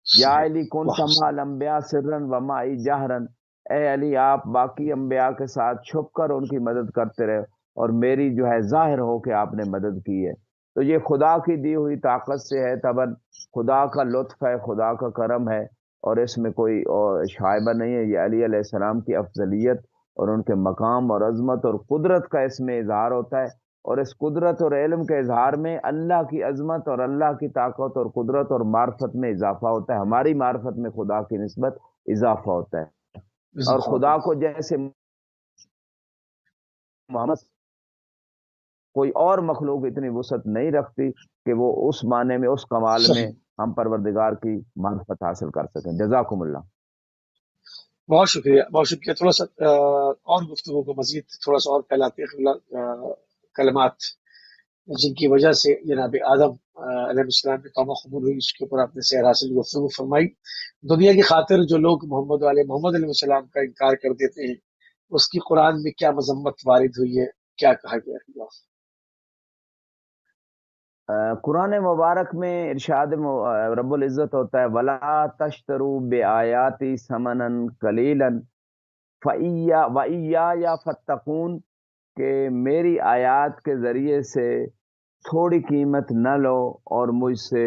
یا صحیح. علی کن بہت تمال انبیاء سرن و مائی جہرن، اے علی آپ باقی انبیاء کے ساتھ چھپ کر ان کی مدد کرتے رہے اور میری جو ہے ظاہر ہو کے آپ نے مدد کی ہے. تو یہ خدا کی دی ہوئی طاقت سے ہے، تبن خدا کا لطف ہے، خدا کا کرم ہے، اور اس میں کوئی شائبہ نہیں ہے. یہ علی علیہ السلام کی افضلیت اور ان کے مقام اور عظمت اور قدرت کا اس میں اظہار ہوتا ہے. اور اس قدرت اور علم کے اظہار میں اللہ کی عظمت اور اللہ کی طاقت اور قدرت اور معرفت میں اضافہ ہوتا ہے. ہماری معرفت میں خدا کی نسبت اضافہ ہوتا ہے. اور اضافہ ہوتا خدا ہے. کو جیسے محمد، کوئی اور مخلوق اتنی وسعت نہیں رکھتی کہ وہ اس معنی میں، اس کمال میں صحیح. ہم پروردگار کی معرفت حاصل کر سکیں. جزاکم اللہ. بہت شکریہ، بہت شکریہ. تھوڑا سا اور گفتگو کو مزید تھوڑا سا اور پھیلاتے ہیں کلمات جن کی وجہ سے جناب آدم علیہ السلام کی توبہ قبول ہوئی، اس کے اوپر آپ نے سیر حاصل گفتگو فرمائی. دنیا کی خاطر جو لوگ محمد علیہ السلام کا انکار کر دیتے ہیں، اس کی قرآن میں کیا مذمت وارد ہوئی ہے، کیا کہا گیا ہے؟ قرآن مبارک میں ارشاد رب العزت ہوتا ہے ولا تشترو بے آیاتی سمنن کلیلن وَإِيَّايَ فَاتَّقُونَ، کہ میری آیات کے ذریعے سے تھوڑی قیمت نہ لو اور مجھ سے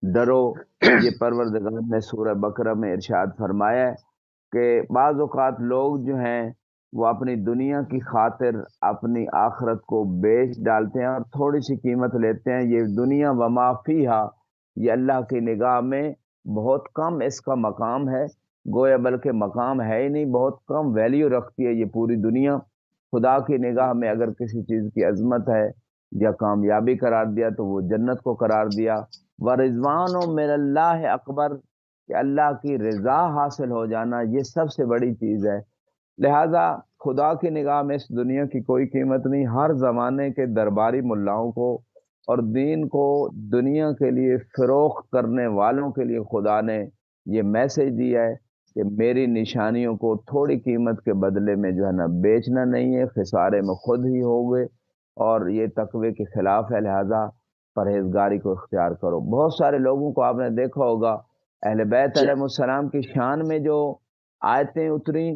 ڈرو. یہ پروردگار نے سورہ بقرہ میں ارشاد فرمایا ہے کہ بعض اوقات لوگ جو ہیں وہ اپنی دنیا کی خاطر اپنی آخرت کو بیچ ڈالتے ہیں اور تھوڑی سی قیمت لیتے ہیں. یہ دنیا وما فیہا، یہ اللہ کی نگاہ میں بہت کم اس کا مقام ہے، گویا بلکہ مقام ہے ہی نہیں، بہت کم ویلیو رکھتی ہے یہ پوری دنیا. خدا کی نگاہ میں اگر کسی چیز کی عظمت ہے یا کامیابی قرار دیا تو وہ جنت کو قرار دیا۔ ورضوان من اللہ اکبر، کہ اللہ کی رضا حاصل ہو جانا یہ سب سے بڑی چیز ہے۔ لہذا خدا کی نگاہ میں اس دنیا کی کوئی قیمت نہیں۔ ہر زمانے کے درباری ملاؤں کو اور دین کو دنیا کے لیے فروخت کرنے والوں کے لیے خدا نے یہ میسج دیا ہے کہ میری نشانیوں کو تھوڑی قیمت کے بدلے میں جو ہے نا بیچنا نہیں ہے، خسارے میں خود ہی ہوگے، اور یہ تقوی کے خلاف ہے، لہذا پرہیزگاری کو اختیار کرو۔ بہت سارے لوگوں کو آپ نے دیکھا ہوگا اہل بیت جی علیہ السلام کی شان میں جو آیتیں اتری،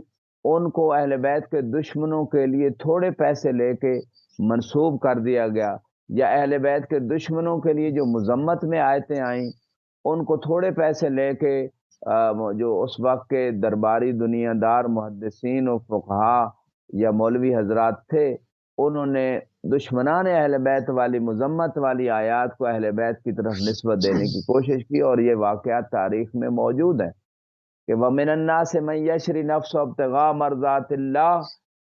ان کو اہل بیت کے دشمنوں کے لیے تھوڑے پیسے لے کے منسوب کر دیا گیا، یا اہل بیت کے دشمنوں کے لیے جو مذمت میں آیتیں آئیں ان کو تھوڑے پیسے لے کے جو اس وقت کے درباری دنیا دار محدثین و فقہا یا مولوی حضرات تھے، انہوں نے دشمنان اہل بیت والی مذمت والی آیات کو اہل بیت کی طرف نسبت دینے کی کوشش کی، اور یہ واقعات تاریخ میں موجود ہیں کہ وَمِنَ النَّاسِ مَن يَشْرِي نَفْسَهُ ابْتِغَاءَ مَرْضَاتِ اللَّهِ،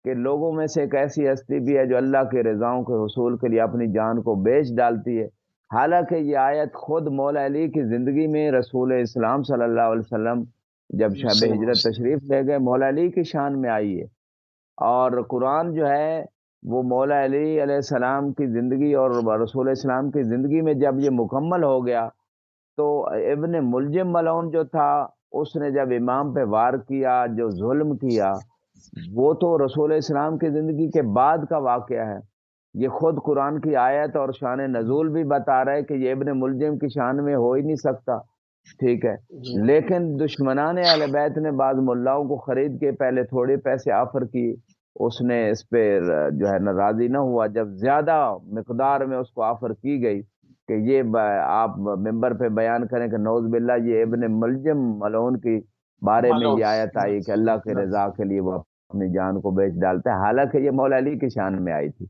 کہ لوگوں میں سے ایک ایسی ہستی بھی ہے جو اللہ کے رضاؤں کے حصول کے لیے اپنی جان کو بیچ ڈالتی ہے۔ حالانکہ یہ آیت خود مولا علی کی زندگی میں رسول اسلام صلی اللہ علیہ وسلم جب شب ہجرت تشریف لے گئے مولا علی کی شان میں آئی ہے، اور قرآن جو ہے وہ مولا علی علیہ السلام کی زندگی اور رسول اسلام کی زندگی میں جب یہ مکمل ہو گیا تو ابن ملجم ملعون جو تھا اس نے جب امام پہ وار کیا، جو ظلم کیا، وہ تو رسول اسلام کی زندگی کے بعد کا واقعہ ہے۔ یہ خود قرآن کی آیت اور شان نزول بھی بتا رہا ہے کہ یہ ابن ملجم کی شان میں ہو ہی نہیں سکتا، ٹھیک ہے۔ جی لیکن دشمنان اہل بیت نے بعض ملاؤں کو خرید کے پہلے تھوڑے پیسے آفر کی، اس نے اس پہ جو ہے نا راضی نہ ہوا۔ جب زیادہ مقدار میں اس کو آفر کی گئی کہ یہ آپ ممبر پہ بیان کریں کہ نعوذ باللہ یہ ابن ملجم ملعون کی بارے میں یہ آیت آئی کہ اللہ کے رضا کے لیے وہ اپنی جان کو بیچ ڈالتا ہے، حالانکہ یہ مولا علی کی شان میں آئی تھی۔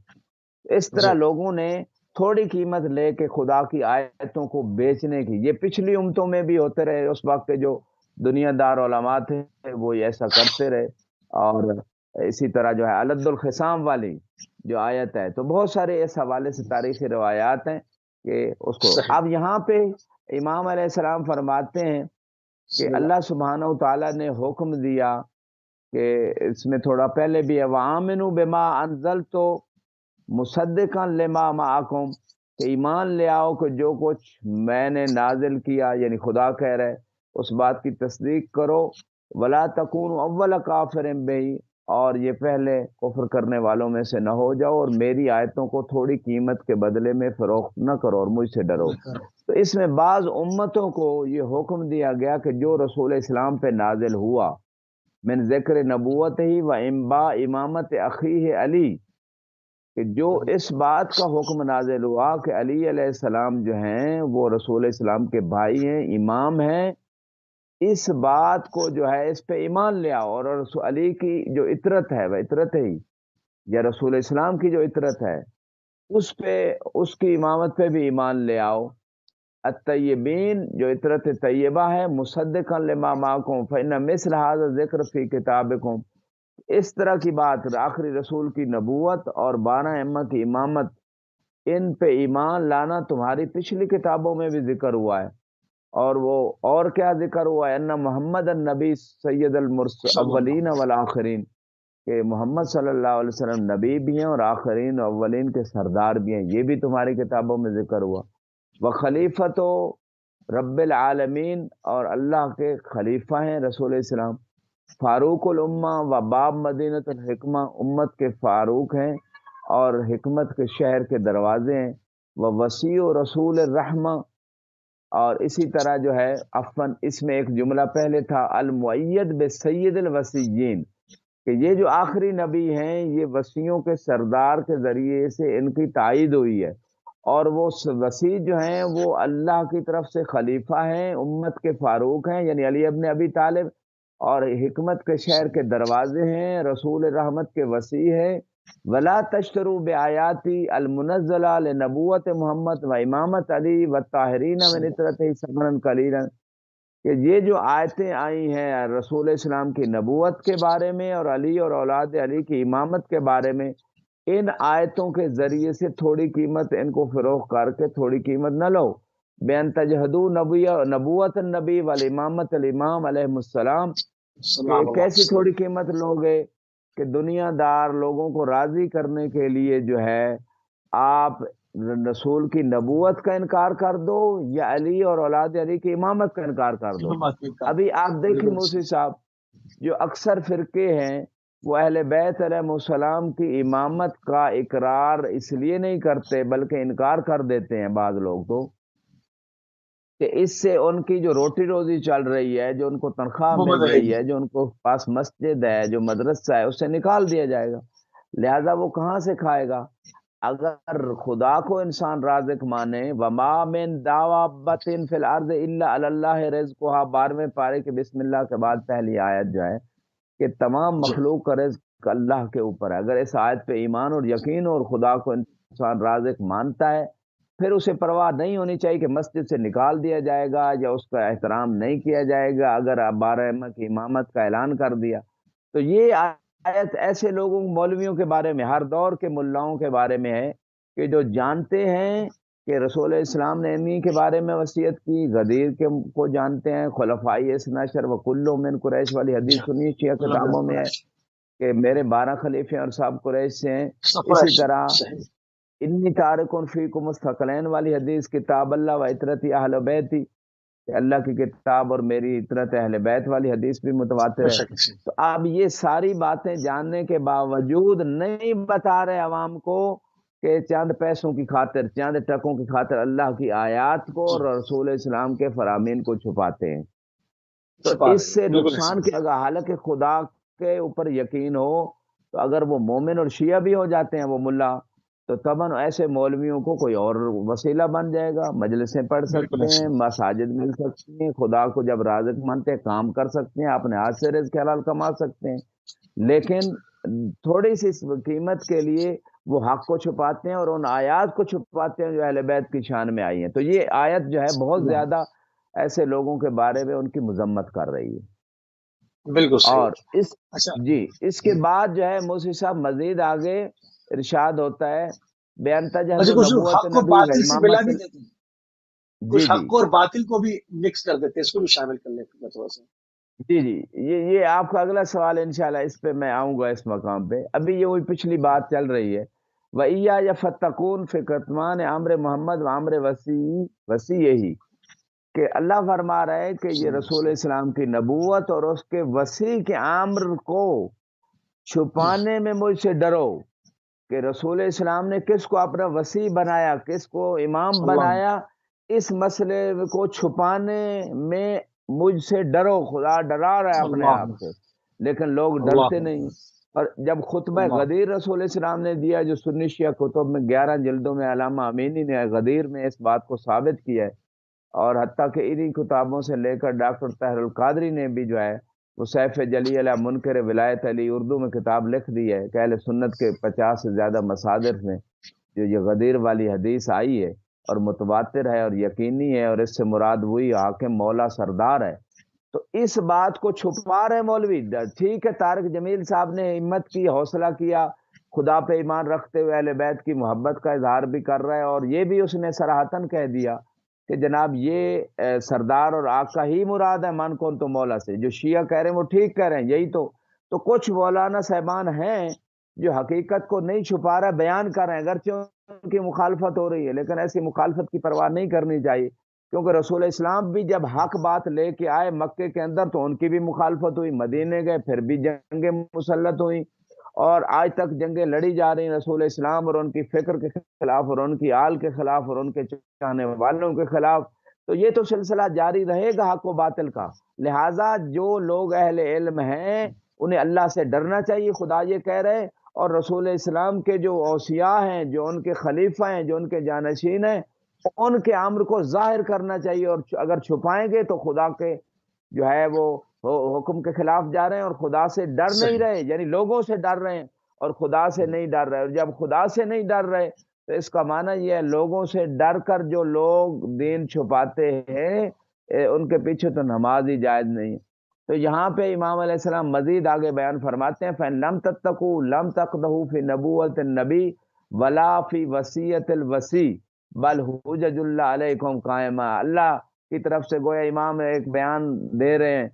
اس طرح جی لوگوں نے تھوڑی قیمت لے کے خدا کی آیتوں کو بیچنے کی، یہ پچھلی امتوں میں بھی ہوتے رہے، اس وقت کے جو دنیا دار علماء تھے وہ ایسا کرتے رہے، اور اسی طرح جو ہے علد الخصام والی جو آیت ہے، تو بہت سارے اس حوالے سے تاریخی روایات ہیں کہ اس کو صحیح اب یہاں پہ امام علیہ السلام فرماتے ہیں کہ بسم اللہ اللہ سبحانہ و تعالیٰ نے حکم دیا کہ اس میں تھوڑا پہلے بھی ہے وَآمِنُوا بِمَا أَنزَلْتُ مُصَدِّقًا لِمَا مَعَكُمْ، کہ ایمان لے آؤ کہ جو کچھ میں نے نازل کیا، یعنی خدا کہہ رہے اس بات کی تصدیق کرو، وَلَا تَكُونُوا أَوَّلَ كَافِرٍ بِهِ، اور یہ پہلے کفر کرنے والوں میں سے نہ ہو جاؤ، اور میری آیتوں کو تھوڑی قیمت کے بدلے میں فروخت نہ کرو اور مجھ سے ڈرو۔ تو اس میں بعض امتوں کو یہ حکم دیا گیا کہ جو رسول اسلام پہ نازل ہوا من ذکر نبوت ہی و امبا امامت اخیہ علی، کہ جو اس بات کا حکم نازل ہوا کہ علی علیہ السلام جو ہیں وہ رسول اسلام کے بھائی ہیں، امام ہیں، اس بات کو جو ہے اس پہ ایمان لے آؤ، اور رسول علی کی جو اطرت ہے وہ اطرت ہے ہی، یا رسول اسلام کی جو اطرت ہے اس پہ، اس کی امامت پہ بھی ایمان لے آؤ۔ الطیبین جو اطرت طیبہ ہے، مصدقا لما معکم فإن مثل هذا ذکر فی کتابکم، اس طرح کی بات آخری رسول کی نبوت اور 12 ائمہ کی امامت، ان پہ ایمان لانا تمہاری پچھلی کتابوں میں بھی ذکر ہوا ہے، اور وہ اور کیا ذکر ہوا ہے، ان محمد النبی سید صلی اللہ الاولین والآخرین، کہ محمد صلی اللہ علیہ وسلم نبی بھی ہیں اور آخرین و اولین کے سردار بھی ہیں، یہ بھی تمہاری کتابوں میں ذکر ہوا۔ وخلیفۃ رب العالمین، اور اللہ کے خلیفہ ہیں رسول اسلام، فاروق الامہ و باب مدینۃ الحکمہ، امت کے فاروق ہیں اور حکمت کے شہر کے دروازے ہیں، وہ وسیع رسول الرحمہ، اور اسی طرح جو ہے عفواً اس میں ایک جملہ پہلے تھا المؤید بسید الوسیین، کہ یہ جو آخری نبی ہیں یہ وسیعوں کے سردار کے ذریعے سے ان کی تائید ہوئی ہے، اور وہ وسیع جو ہیں وہ اللہ کی طرف سے خلیفہ ہیں، امت کے فاروق ہیں یعنی علی ابن ابی طالب، اور حکمت کے شہر کے دروازے ہیں، رسول رحمت کے وسیع ہیں۔ ولا تشتروا بآیاتی المنزلہ لنبوت محمد و امامت علی و طاہرین من اطرتہ ثمنا قلیلا، کہ یہ جو آیتیں آئی ہیں رسول اسلام کی نبوت کے بارے میں اور علی اور اولاد علی کی امامت کے بارے میں، ان آیتوں کے ذریعے سے تھوڑی قیمت ان کو فروخت کر کے تھوڑی قیمت نہ لو، بین تجہدو نبوت النبی والامامت الامام علیہ السلام، صلی کہ اللہ علیہ کیسی وسلم. تھوڑی قیمت لوگے کہ دنیا دار لوگوں کو راضی کرنے کے لیے جو ہے آپ رسول کی نبوت کا انکار کر دو یا علی اور اولاد علی کی امامت کا انکار کر دو۔ بات بھی کر ابھی آپ دیکھیں بالکل موسی صحیح. صاحب، جو اکثر فرقے ہیں وہ اہل بیت علیہ السلام کی امامت کا اقرار اس لیے نہیں کرتے بلکہ انکار کر دیتے ہیں بعض لوگ تو، کہ اس سے ان کی جو روٹی روزی چل رہی ہے، جو ان کو تنخواہ وہ مل بدلے رہی گی. ہے، جو ان کو پاس مسجد ہے، جو مدرسہ ہے، اس سے نکال دیا جائے گا، لہذا وہ کہاں سے کھائے گا؟ اگر خدا کو انسان رازق مانے، وما من دابۃ فی الارض الا علی اللہ رزقها، 12ویں پارے کے بسم اللہ کے بعد پہلی آیت جو ہے کہ تمام جی مخلوق کا رزق اللہ کے اوپر ہے۔ اگر اس آیت پہ ایمان اور یقین اور خدا کو انسان رازق مانتا ہے، پھر اسے پرواہ نہیں ہونی چاہیے کہ مسجد سے نکال دیا جائے گا یا اس کا احترام نہیں کیا جائے گا اگر 12 کی امامت کا اعلان کر دیا۔ تو یہ آیت ایسے لوگوں مولویوں کے بارے میں، ہر دور کے ملاؤں کے بارے میں ہے کہ جو جانتے ہیں کہ رسول اسلام نے انہی کے بارے میں وصیت کی، غدیر کے کو جانتے ہیں، خلفائی اثنا عشر وکل من قریش والی جی. حدیث سنی شیعہ اللہ کتابوں میں ہے قریش. کہ میرے 12 خلیفے اور سب قریش سے ہیں۔ اسی قریش طرح صحیح. انی تارکن فیکم الثقلین والی حدیث، کتاب اللہ و عطرتی اہل بیتی، کہ اللہ کی کتاب اور میری عطرت اہل بیت والی حدیث بھی بے متواتر ہے۔ شک صحیح. تو آپ یہ ساری باتیں جاننے کے باوجود نہیں بتا رہے عوام کو کہ چند پیسوں کی خاطر، چند ٹکوں کی خاطر اللہ کی آیات کو جی اور رسول اسلام کے فرامین کو چھپاتے ہیں۔ تو چھپا اس رہے سے ہیں بالکل نقصان صحیح. کیا گا؟ حالانکہ خدا کے اوپر یقین ہو تو اگر وہ مومن اور شیعہ بھی ہو جاتے ہیں وہ ملا، تو تباً ایسے مولویوں کو کوئی اور وسیلہ بن جائے گا، مجلسیں پڑھ بالکل سکتے ہیں، صحیح. مساجد مل سکتی ہیں، خدا کو جب رازق مانتے ہیں کام کر سکتے ہیں، اپنے ہاتھ سے رزق حلال کما سکتے ہیں، لیکن تھوڑی سی قیمت کے لیے وہ حق کو چھپاتے ہیں اور ان آیات کو چھپاتے ہیں جو اہل بیت کی شان میں آئی ہیں۔ تو یہ آیت جو ہے بہت اللہ زیادہ ایسے لوگوں کے بارے میں ان کی مذمت کر رہی ہے۔ بالکل صحیح. اور اس اچھا. جی اس کے بعد جو ہے موسی صاحب مزید آگے ارشاد ہوتا ہے، بیان تجہد اچھا کچھ لوگ نبوت حق کو نبی و باطل سے ملا امامت بھی دیتے ہیں. جی کچھ جی حق کو اور باطل کو بھی مکس کر دیتے ہیں، اس کو بھی شامل کر لیتے ہیں تھوڑا سا. جی جی، یہ آپ کا اگلا سوال انشاءاللہ اس پہ میں آؤں گا اس مقام پہ۔ ابھی یہ وہی پچھلی بات چل رہی ہے، وَإِيَّا يَفَتَّقُونَ فِي کتمان عمر محمد و عمر وسیع یہی کہ اللہ فرما رہا ہے کہ یہ رسول اسلام کی نبوت اور اس کے وسیع کے عامر کو چھپانے میں مجھ سے ڈرو، کہ رسول اسلام نے کس کو اپنا وسیع بنایا، کس کو امام اللہ بنایا، اس مسئلے کو چھپانے میں مجھ سے ڈرو۔ خدا ڈرا رہا ہے اپنے اللہ آپ سے، لیکن لوگ ڈرتے اللہ نہیں۔ اور جب خطبہ اللہ. غدیر رسول اسلام نے دیا، جو سنی شیعہ کتب میں 11 جلدوں میں علامہ امینی نے غدیر میں اس بات کو ثابت کیا ہے، اور حتیٰ کہ انہی کتابوں سے لے کر ڈاکٹر طاہر القادری نے بھی جو ہے وہ سیف جلی علیہ منکر ولایت علی اردو میں کتاب لکھ دی ہے کہ اہل سنت کے 50 سے زیادہ مصادر میں جو یہ غدیر والی حدیث آئی ہے اور متواتر ہے اور یقینی ہے، اور اس سے مراد وہی حاکم مولا سردار ہے۔ تو اس بات کو چھپا رہے مولوی۔ ٹھیک ہے، طارق جمیل صاحب نے ہمت کی، حوصلہ کیا، خدا پہ ایمان رکھتے ہوئے اہل بیت کی محبت کا اظہار بھی کر رہا ہے، اور یہ بھی اس نے صراحتاً کہہ دیا کہ جناب یہ سردار اور آقا ہی مراد ہے، من کون تو مولا سے۔ جو شیعہ کہہ رہے ہیں وہ ٹھیک کہہ رہے ہیں، یہی تو کچھ مولانا صاحبان ہیں جو حقیقت کو نہیں چھپا رہا، بیان کر رہے ہیں، اگرچہ ان کی مخالفت ہو رہی ہے، لیکن ایسی مخالفت کی پرواہ نہیں کرنی چاہیے، کیونکہ رسول اسلام بھی جب حق بات لے کے آئے مکے کے اندر تو ان کی بھی مخالفت ہوئی، مدینے گئے پھر بھی جنگیں مسلط ہوئیں، اور آج تک جنگیں لڑی جا رہی ہیں رسول اسلام اور ان کی فکر کے خلاف اور ان کی آل کے خلاف اور ان کے چاہنے والوں کے خلاف۔ تو یہ تو سلسلہ جاری رہے گا حق و باطل کا۔ لہٰذا جو لوگ اہل علم ہیں انہیں اللہ سے ڈرنا چاہیے، خدا یہ کہہ رہے، اور رسول اسلام کے جو اوصیاء ہیں، جو ان کے خلیفہ ہیں، جو ان کے جانشین ہیں، ان کے امر کو ظاہر کرنا چاہیے، اور اگر چھپائیں گے تو خدا کے جو ہے وہ حکم کے خلاف جا رہے ہیں اور خدا سے ڈر نہیں صحیح. رہے، یعنی لوگوں سے ڈر رہے ہیں اور خدا سے نہیں ڈر رہے۔ اور جب خدا سے نہیں ڈر رہے تو اس کا معنی یہ ہے لوگوں سے ڈر کر جو لوگ دین چھپاتے ہیں ان کے پیچھے تو نماز ہی جائز نہیں۔ تو یہاں پہ امام علیہ السلام مزید آگے بیان فرماتے ہیں فَإِن لَمْ تَتَّقُوا لَمْ تَقْدَحُوا فِي نَبُوَّةِ النَّبِيِّ وَلَا فِي وَصِيَّةِ الْوَصِيِّ بَلْ حُجَّجُ اللَّهِ عَلَيْكُمْ قَائِمًا۔ اللہ کی طرف سے گویا امام ایک بیان دے رہے ہیں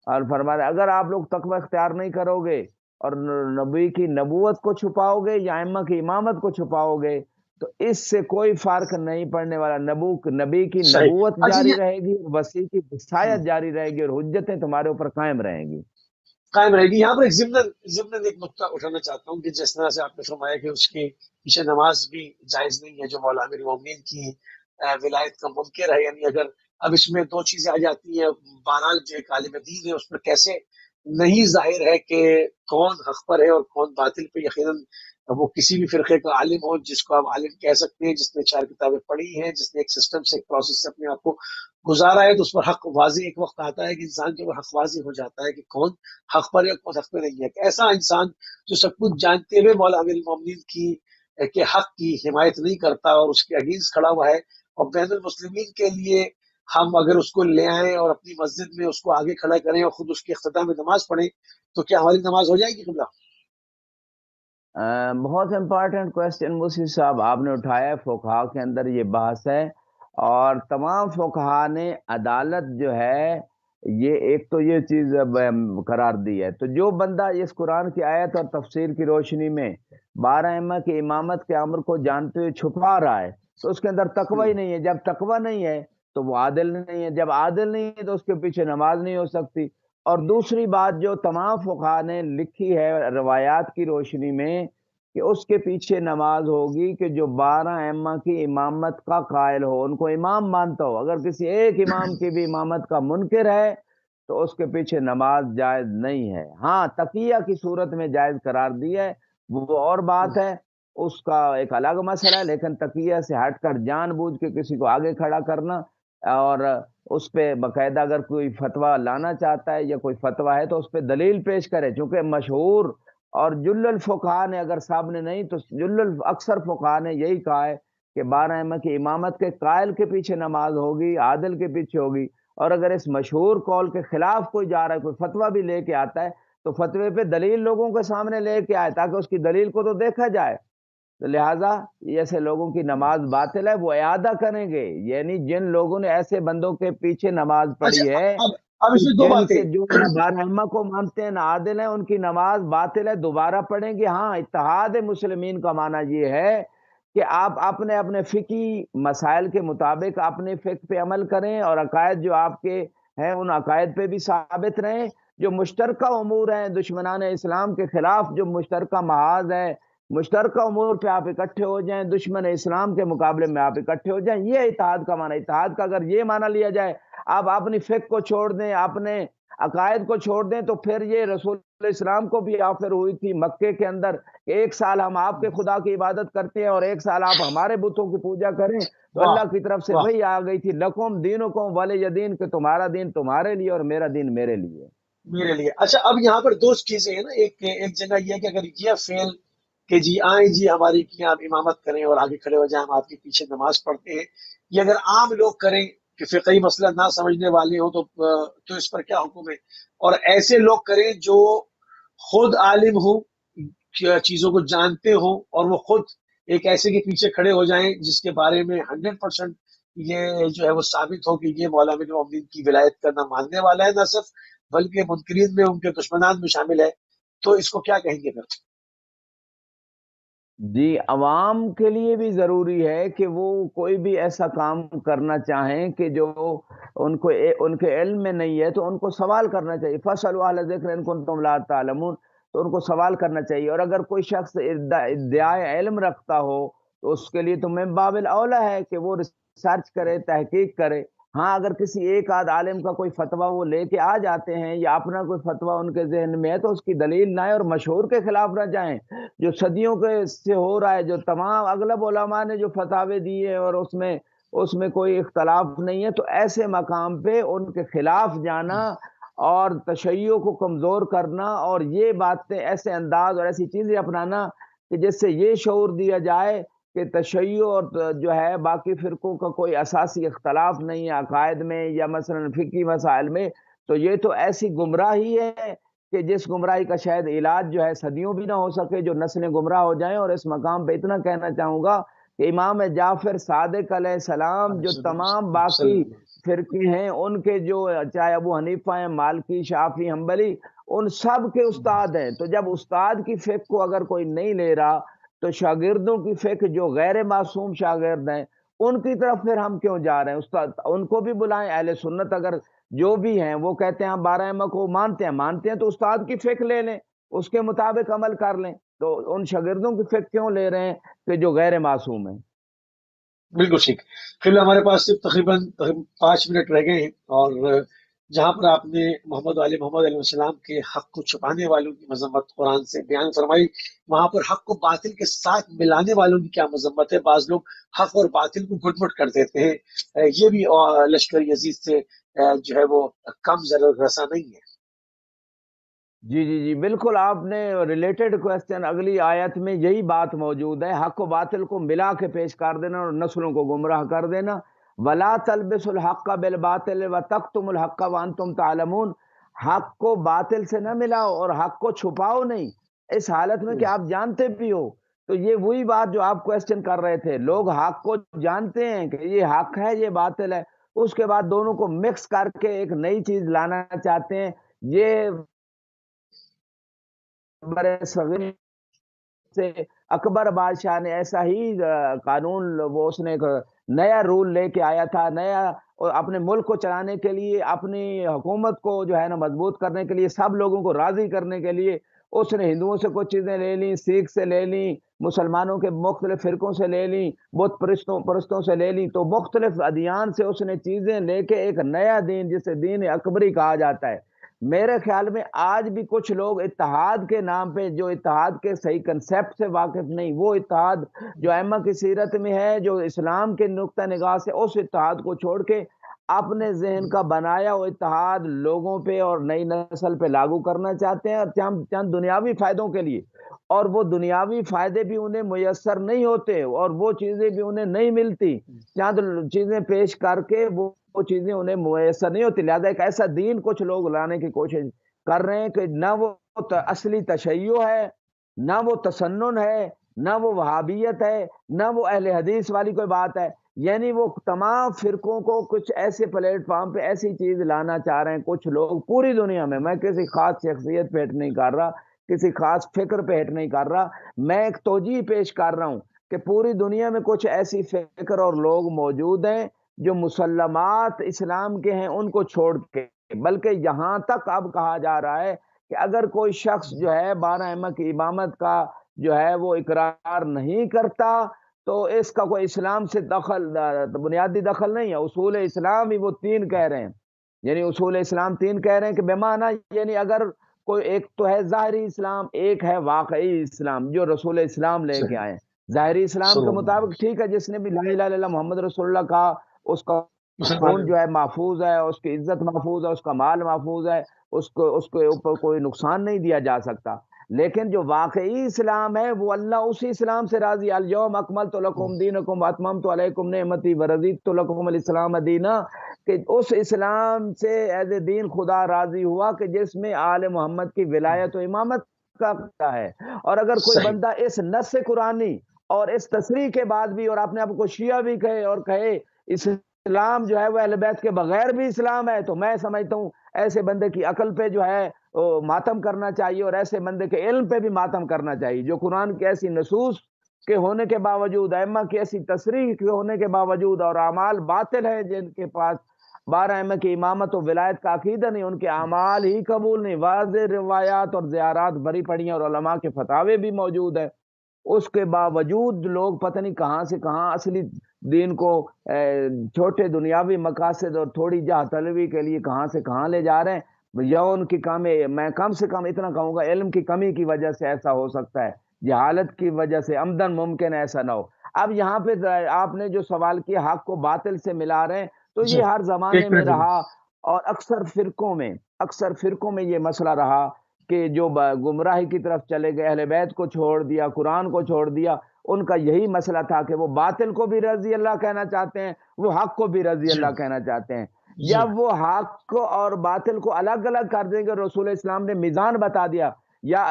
اور فرما رہے ہیں اگر آپ لوگ تقوی اختیار نہیں کرو گے اور نبی کی نبوت کو چھپاؤ گے یا ائمہ کی امامت کو چھپاؤ گے تو اس سے کوئی فرق نہیں پڑنے والا۔ نبی کی صحیح۔ نبوت اچھا جاری یہ رہے گی، وسیع کی وصایت جاری رہے گی اور حجتیں تمہارے اوپر قائم رہیں گی۔ قائم رہے گی۔ یہاں پر ایک ضمن ایک نقطہ اٹھانا چاہتا ہوں کہ جس طرح سے آپ نے فرمایا کہ اس کی پیچھے نماز بھی جائز نہیں ہے جو مولا امیر المومنین کی ولایت کا منکر ہے، یعنی اگر اب اس میں دو چیزیں آ جاتی ہیں، بہرحال جو ایک عالم دین ہے اس پر کیسے نہیں ظاہر ہے کہ کون حق پر ہے اور کون باطل پہ، یقیناً وہ کسی بھی فرقے کا عالم ہو جس کو آپ عالم کہہ سکتے ہیں، جس نے 4 کتابیں پڑھی ہیں، جس نے ایک سسٹم سے ایک پروسیس سے اپنے آپ کو گزارا ہے، تو اس پر حق واضح ایک وقت آتا ہے کہ انسان کے اوپر حق واضح ہو جاتا ہے کہ کون حق پر ہے اور کون حق پہ نہیں ہے۔ کہ ایسا انسان جو سب کچھ جانتے ہوئے مولا امیر المومنین کی کے حق کی حمایت نہیں کرتا اور اس کے اگینسٹ کھڑا ہوا ہے، اور بین المسلمین کے لیے ہم اگر اس کو لے آئیں اور اپنی مسجد میں اس کو آگے کھڑا کریں اور خود اس کی اختتام میں نماز پڑھیں، تو کیا ہماری نماز ہو جائے گی قبلہ؟ بہت امپارٹنٹ کوشچن مصری صاحب آپ نے اٹھایا ہے۔ فقہا کے اندر یہ بحث ہے اور تمام فقہا نے عدالت جو ہے یہ ایک تو یہ چیز قرار دی ہے۔ تو جو بندہ اس قرآن کی آیت اور تفسیر کی روشنی میں 12 ائمہ کی امامت کے امر کو جانتے ہوئے چھپا رہا ہے تو اس کے اندر تقوی ہی نہیں ہے۔ جب تقوی نہیں ہے تو وہ عادل نہیں ہے، جب عادل نہیں ہے تو اس کے پیچھے نماز نہیں ہو سکتی۔ اور دوسری بات جو تمام فقہا نے لکھی ہے روایات کی روشنی میں کہ اس کے پیچھے نماز ہوگی کہ جو 12 ائمہ کی امامت کا قائل ہو، ان کو امام مانتا ہو۔ اگر کسی ایک امام کی بھی امامت کا منکر ہے تو اس کے پیچھے نماز جائز نہیں ہے۔ ہاں تقیہ کی صورت میں جائز قرار دی ہے، وہ اور بات ہے، اس کا ایک الگ مسئلہ ہے، لیکن تقیہ سے ہٹ کر جان بوجھ کے کسی کو آگے کھڑا کرنا اور اس پہ باقاعدہ اگر کوئی فتویٰ لانا چاہتا ہے یا کوئی فتویٰ ہے تو اس پہ دلیل پیش کرے، چونکہ مشہور اور جل الفقہا نے اگر صاحب نے نہیں تو اکثر فقہا نے یہی کہا ہے کہ 12 ائمہ کی امامت کے قائل کے پیچھے نماز ہوگی، عادل کے پیچھے ہوگی۔ اور اگر اس مشہور قول کے خلاف کوئی جا رہا ہے، کوئی فتویٰ بھی لے کے آتا ہے تو فتوے پہ دلیل لوگوں کے سامنے لے کے آئے تاکہ اس کی دلیل کو تو دیکھا جائے۔ تو لہٰذا ایسے لوگوں کی نماز باطل ہے، وہ اعادہ کریں گے، یعنی جن لوگوں نے ایسے بندوں کے پیچھے نماز اچھا پڑھی ہے اب اس میں دو جن باتیں۔ کے جو 12 ائمہ کو مانتے ہیں نہ عادل ہیں، ان کی نماز باطل ہے، دوبارہ پڑھیں گے۔ ہاں اتحاد مسلمین کا معنی یہ ہے کہ آپ اپنے اپنے فقہی مسائل کے مطابق اپنے فقہ پہ عمل کریں اور عقائد جو آپ کے ہیں ان عقائد پہ بھی ثابت رہیں۔ جو مشترکہ امور ہیں دشمنان اسلام کے خلاف، جو مشترکہ محاذ ہے، مشترکہ امور پہ آپ اکٹھے ہو جائیں، دشمن اسلام کے مقابلے میں آپ اکٹھے ہو جائیں، یہ اتحاد کا معنی۔ اتحاد کا اگر یہ معنی لیا جائے آپ اپنی فقہ کو چھوڑ دیں، اپنے عقائد کو چھوڑ دیں، تو پھر یہ رسول اسلام کو بھی آفر ہوئی تھی مکے کے اندر کہ 1 سال ہم آپ کے خدا کی عبادت کرتے ہیں اور 1 سال آپ ہمارے بتوں کی پوجا کریں، تو واہ اللہ کی طرف سے واہ، وہی آ گئی تھی لکم دینکم ولی دین، کہ تمہارا دین تمہارے لیے اور میرا دین میرے لیے۔ میرے لیے۔ اچھا اب یہاں پر دو چیزیں ہیں نا، ایک جگہ یہ ہے کہ اگر یہ فعل کہ جی آئیں جی ہماری کی آپ امامت کریں اور آگے کھڑے ہو جائیں، ہم آپ کے پیچھے نماز پڑھتے ہیں، یہ اگر عام لوگ کریں کہ فقہی مسئلہ نہ سمجھنے والے ہوں تو اس پر کیا حکم ہے؟ اور ایسے لوگ کریں جو خود عالم ہوں، چیزوں کو جانتے ہوں اور وہ خود ایک ایسے کے پیچھے کھڑے ہو جائیں جس کے بارے میں 100% یہ جو ہے وہ ثابت ہو کہ یہ مولا امیر المومنین کی ولایت کا نہ ماننے والا ہے، نہ صرف بلکہ منکرین میں ان کے دشمنان میں شامل ہے، تو اس کو کیا کہیں گے پھر؟ جی عوام کے لیے بھی ضروری ہے کہ وہ کوئی بھی ایسا کام کرنا چاہیں کہ جو ان کے علم میں نہیں ہے تو ان کو سوال کرنا چاہیے۔ فَاسْأَلُوا أَهْلَ الذِّكْرِ إِن كُنتُمْ لَا تَعْلَمُونَ، تو ان کو سوال کرنا چاہیے۔ اور اگر کوئی شخص ادعائے علم رکھتا ہو تو اس کے لیے تو من باب الاولیٰ ہے کہ وہ ریسرچ کرے، تحقیق کرے۔ ہاں اگر کسی ایک آدھ عالم کا کوئی فتویٰ وہ لے کے آ جاتے ہیں یا اپنا کوئی فتویٰ ان کے ذہن میں ہے تو اس کی دلیل لائیں اور مشہور کے خلاف نہ جائیں جو صدیوں کے سے ہو رہا ہے، جو تمام اغلب علماء نے جو فتاوے دیے اور اس میں کوئی اختلاف نہیں ہے، تو ایسے مقام پہ ان کے خلاف جانا اور تشیع کو کمزور کرنا اور یہ باتیں ایسے انداز اور ایسی چیزیں اپنانا کہ جس سے یہ شعور دیا جائے کہ تشیع اور جو ہے باقی فرقوں کا کوئی اساسی اختلاف نہیں ہے عقائد میں یا مثلا فقہی مسائل میں، تو یہ تو ایسی گمراہی ہے کہ جس گمراہی کا شاید علاج جو ہے صدیوں بھی نہ ہو سکے، جو نسلیں گمراہ ہو جائیں۔ اور اس مقام پہ اتنا کہنا چاہوں گا کہ امام جعفر صادق علیہ السلام جو تمام باقی فرقے ہیں ان کے، جو چاہے ابو حنیفہ ہیں، مالکی، شافعی، حنبلی، ان سب کے استاد ہیں۔ تو جب استاد کی فقہ کو اگر کوئی نہیں لے رہا تو شاگردوں کی فقہ جو غیر معصوم شاگرد ہیں ان کی طرف پھر ہم کیوں جا رہے ہیں؟ استاد ان کو بھی بلائیں، اہل سنت اگر جو بھی ہیں وہ کہتے ہیں ہم 12 ائمہ کو مانتے ہیں تو استاد کی فقہ لے لیں، اس کے مطابق عمل کر لیں۔ تو ان شاگردوں کی فقہ کیوں لے رہے ہیں کہ جو غیر معصوم ہیں؟ بالکل ٹھیک۔ فی ہمارے پاس صرف تقریباً 5 منٹ رہ گئے ہیں، اور جہاں پر آپ نے محمد علیہ السلام کے حق کو چھپانے والوں کی مذمت قرآن سے بیان فرمائی، وہاں پر حق کو باطل کے ساتھ ملانے والوں کی کیا مذمت ہے۔ بعض لوگ حق اور باطل کو گٹ مٹ کر دیتے ہیں، یہ بھی لشکر یزید سے جو ہے وہ کم ضرر رسا نہیں ہے۔ جی جی جی بالکل، آپ نے ریلیٹڈ کوشچن، اگلی آیت میں یہی بات موجود ہے، حق و باطل کو ملا کے پیش کر دینا اور نسلوں کو گمراہ کر دینا۔ وَلَا تَلْبِسُوا الْحَقَّ بِالْبَاطِلِ وَتَكْتُمُوا الْحَقَّ وَأَنْتُمْ تَعْلَمُونَ۔ حق کو باطل سے نہ ملاؤ اور حق کو چھپاؤ نہیں، اس حالت میں کہ آپ جانتے بھی ہو۔ تو یہ وہی بات جو آپ کوشچن کر رہے تھے، لوگ حق کو جانتے ہیں کہ یہ حق ہے یہ باطل ہے، اس کے بعد دونوں کو مکس کر کے ایک نئی چیز لانا چاہتے ہیں۔ یہ برے صغیر سے اکبر بادشاہ نے ایسا ہی قانون، وہ اس نے ایک نیا رول لے کے آیا تھا، نیا، اور اپنے ملک کو چلانے کے لیے، اپنی حکومت کو جو ہے نا مضبوط کرنے کے لیے، سب لوگوں کو راضی کرنے کے لیے اس نے ہندوؤں سے کچھ چیزیں لے لیں، سکھ سے لے لیں، مسلمانوں کے مختلف فرقوں سے لے لیں، بت پرستوں سے لے لیں، تو مختلف ادیان سے اس نے چیزیں لے کے ایک نیا دین، جسے دین اکبری کہا جاتا ہے۔ میرے خیال میں آج بھی کچھ لوگ اتحاد کے نام پہ، جو اتحاد کے صحیح کنسیپٹ سے واقف نہیں، وہ اتحاد جو ائمہ کی سیرت میں ہے، جو اسلام کے نقطہ نگاہ سے اس اتحاد کو چھوڑ کے اپنے ذہن کا بنایا وہ اتحاد لوگوں پہ اور نئی نسل پہ لاگو کرنا چاہتے ہیں، اور چند دنیاوی فائدوں کے لیے، اور وہ دنیاوی فائدے بھی انہیں میسر نہیں ہوتے اور وہ چیزیں بھی انہیں نہیں ملتی، چند چیزیں پیش کر کے وہ چیزیں انہیں میسر نہیں ہوتی۔ لہذا ایک ایسا دین کچھ لوگ لانے کی کوشش کر رہے ہیں کہ نہ وہ اصلی تشیع ہے، نہ وہ تسنن ہے، نہ وہ وہابیت ہے، نہ وہ اہل حدیث والی کوئی بات ہے، یعنی وہ تمام فرقوں کو کچھ ایسے پلیٹ فارم پہ ایسی چیز لانا چاہ رہے ہیں کچھ لوگ پوری دنیا میں کسی خاص شخصیت پہ ہٹ نہیں کر رہا، کسی خاص فکر پہ ہٹ نہیں کر رہا، میں ایک توجیہ پیش کر رہا ہوں کہ پوری دنیا میں کچھ ایسی فکر اور لوگ موجود ہیں جو مسلمات اسلام کے ہیں ان کو چھوڑ کے، بلکہ یہاں تک اب کہا جا رہا ہے کہ اگر کوئی شخص جو ہے 12 ائمہ کی امامت کا جو ہے وہ اقرار نہیں کرتا تو اس کا کوئی اسلام سے دخل، بنیادی دخل نہیں ہے۔ اصول اسلام ہی وہ 3 کہہ رہے ہیں، یعنی اصول اسلام 3 کہہ رہے ہیں کہ بے معنی، یعنی اگر کوئی، ایک تو ہے ظاہری اسلام، ایک ہے واقعی اسلام جو رسول اسلام لے کے آئے ہیں۔ ظاہری اسلام کے مطابق ٹھیک ہے، جس نے بھی لا الہ الا اللہ محمد رسول اللہ کہا اس کا خون جو ہے محفوظ ہے، اس کی عزت محفوظ ہے، اس کا مال محفوظ ہے، اس کے اوپر کوئی نقصان نہیں دیا جا سکتا۔ لیکن جو واقعی اسلام ہے وہ اللہ اسی اسلام سے راضی، الیوم اکملت لکم دینکم واتممت علیکم نعمتی ورضیت لکم الاسلام دینا، کہ اس اسلام سے ایز اے دین خدا راضی ہوا کہ جس میں آل محمد کی ولایت و امامت کا ہے۔ اور اگر کوئی بندہ اس نص قرآنی اور اس تصریح کے بعد بھی، اور اپنے آپ کو شیعہ بھی کہے اور کہے اسلام جو ہے وہ اہل بیت کے بغیر بھی اسلام ہے، تو میں سمجھتا ہوں ایسے بندے کی عقل پہ جو ہے ماتم کرنا چاہیے، اور ایسے بندے کے علم پہ بھی ماتم کرنا چاہیے جو قرآن کی ایسی نصوص کے ہونے کے باوجود، ائمہ کی ایسی تصریح کے ہونے کے باوجود، اور اعمال باطل ہیں جن کے پاس 12 ائمہ کی امامت و ولایت کا عقیدہ نہیں، ان کے اعمال ہی قبول نہیں، واضح روایات اور زیارات بھری پڑی ہیں اور علماء کے فتاوے بھی موجود ہیں، اس کے باوجود لوگ پتہ نہیں کہاں سے کہاں اصلی دین کو چھوٹے دنیاوی مقاصد اور تھوڑی جاہ طلبی کے لیے کہاں سے کہاں لے جا رہے ہیں۔ یا ان کی کمی، میں کم سے کم اتنا کہوں گا، علم کی کمی کی وجہ سے ایسا ہو سکتا ہے، جہالت کی وجہ سے عمدن ممکن ایسا نہ ہو۔ اب یہاں پہ آپ نے جو سوال کیا حق کو باطل سے ملا رہے ہیں، تو یہ ہر زمانے میں رہا، اور اکثر فرقوں میں یہ مسئلہ رہا کہ جو گمراہی کی طرف چلے گئے، اہل بیت کو چھوڑ دیا، قرآن کو چھوڑ دیا، ان کا یہی مسئلہ تھا کہ وہ باطل کو بھی رضی اللہ کہنا چاہتے ہیں، وہ حق کو بھی رضی اللہ کہنا چاہتے ہیں۔ یا جی وہ حق اور باطل کو الگ الگ کر دیں گے؟ رسول اسلام نے میزان بتا دیا. یا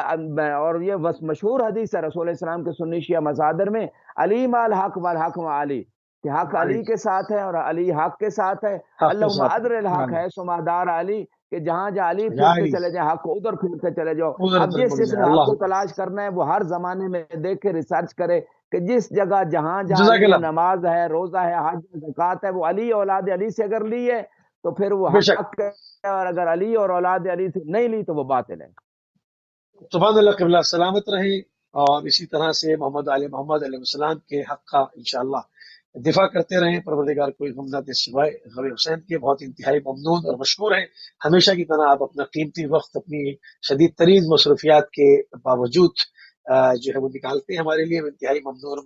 اور یہ مشہور حدیث ہے رسول اسلام کے سنی شیعہ مصادر میں، علی مال حق والحق مع علی، کہ حق علی کے ساتھ ہے اور علی حق کے ساتھ ہے. حق کے اللہم ساتھ ادر الحق ہے، ہے سمادار علی، کہ جہاں جہاں علی یا پھرتے علی چلے جائیں حق کو ادھر پھرتے چلے جاؤ. ادھر اب تک جس مڑ جس جائے. نے حق اللہ کو اکبر. تلاش کرنا ہے وہ ہر زمانے میں دیکھ کے ریسرچ کرے کہ جس جگہ جہاں جہاں جزاک علی ہے، اللہ. نماز ہے، روزہ ہے، حج ہے، زکوٰۃ ہے، وہ علی اولاد علی سے اگر لی ہے تو پھر وہ بے شک. حق ہے، اور اگر علی اور اولاد علی سے نہیں لی تو وہ باطل ہے. سبحان اللہ. قبلہ سلامت رہیں. اور اسی طرح سے محمد علیہ السلام کے حق کا انشاءاللہ دفاع کرتے رہیں. پروردگار کوئی غم نہ دے سوائے غم حسین کے. بہت انتہائی ممنون اور مشکور ہیں. ہمیشہ کی طرح آپ اپنا قیمتی وقت اپنی شدید ترین مصروفیات کے باوجود جو ہے وہ نکالتے ہیں ہمارے لیے. انتہائی ممنون اور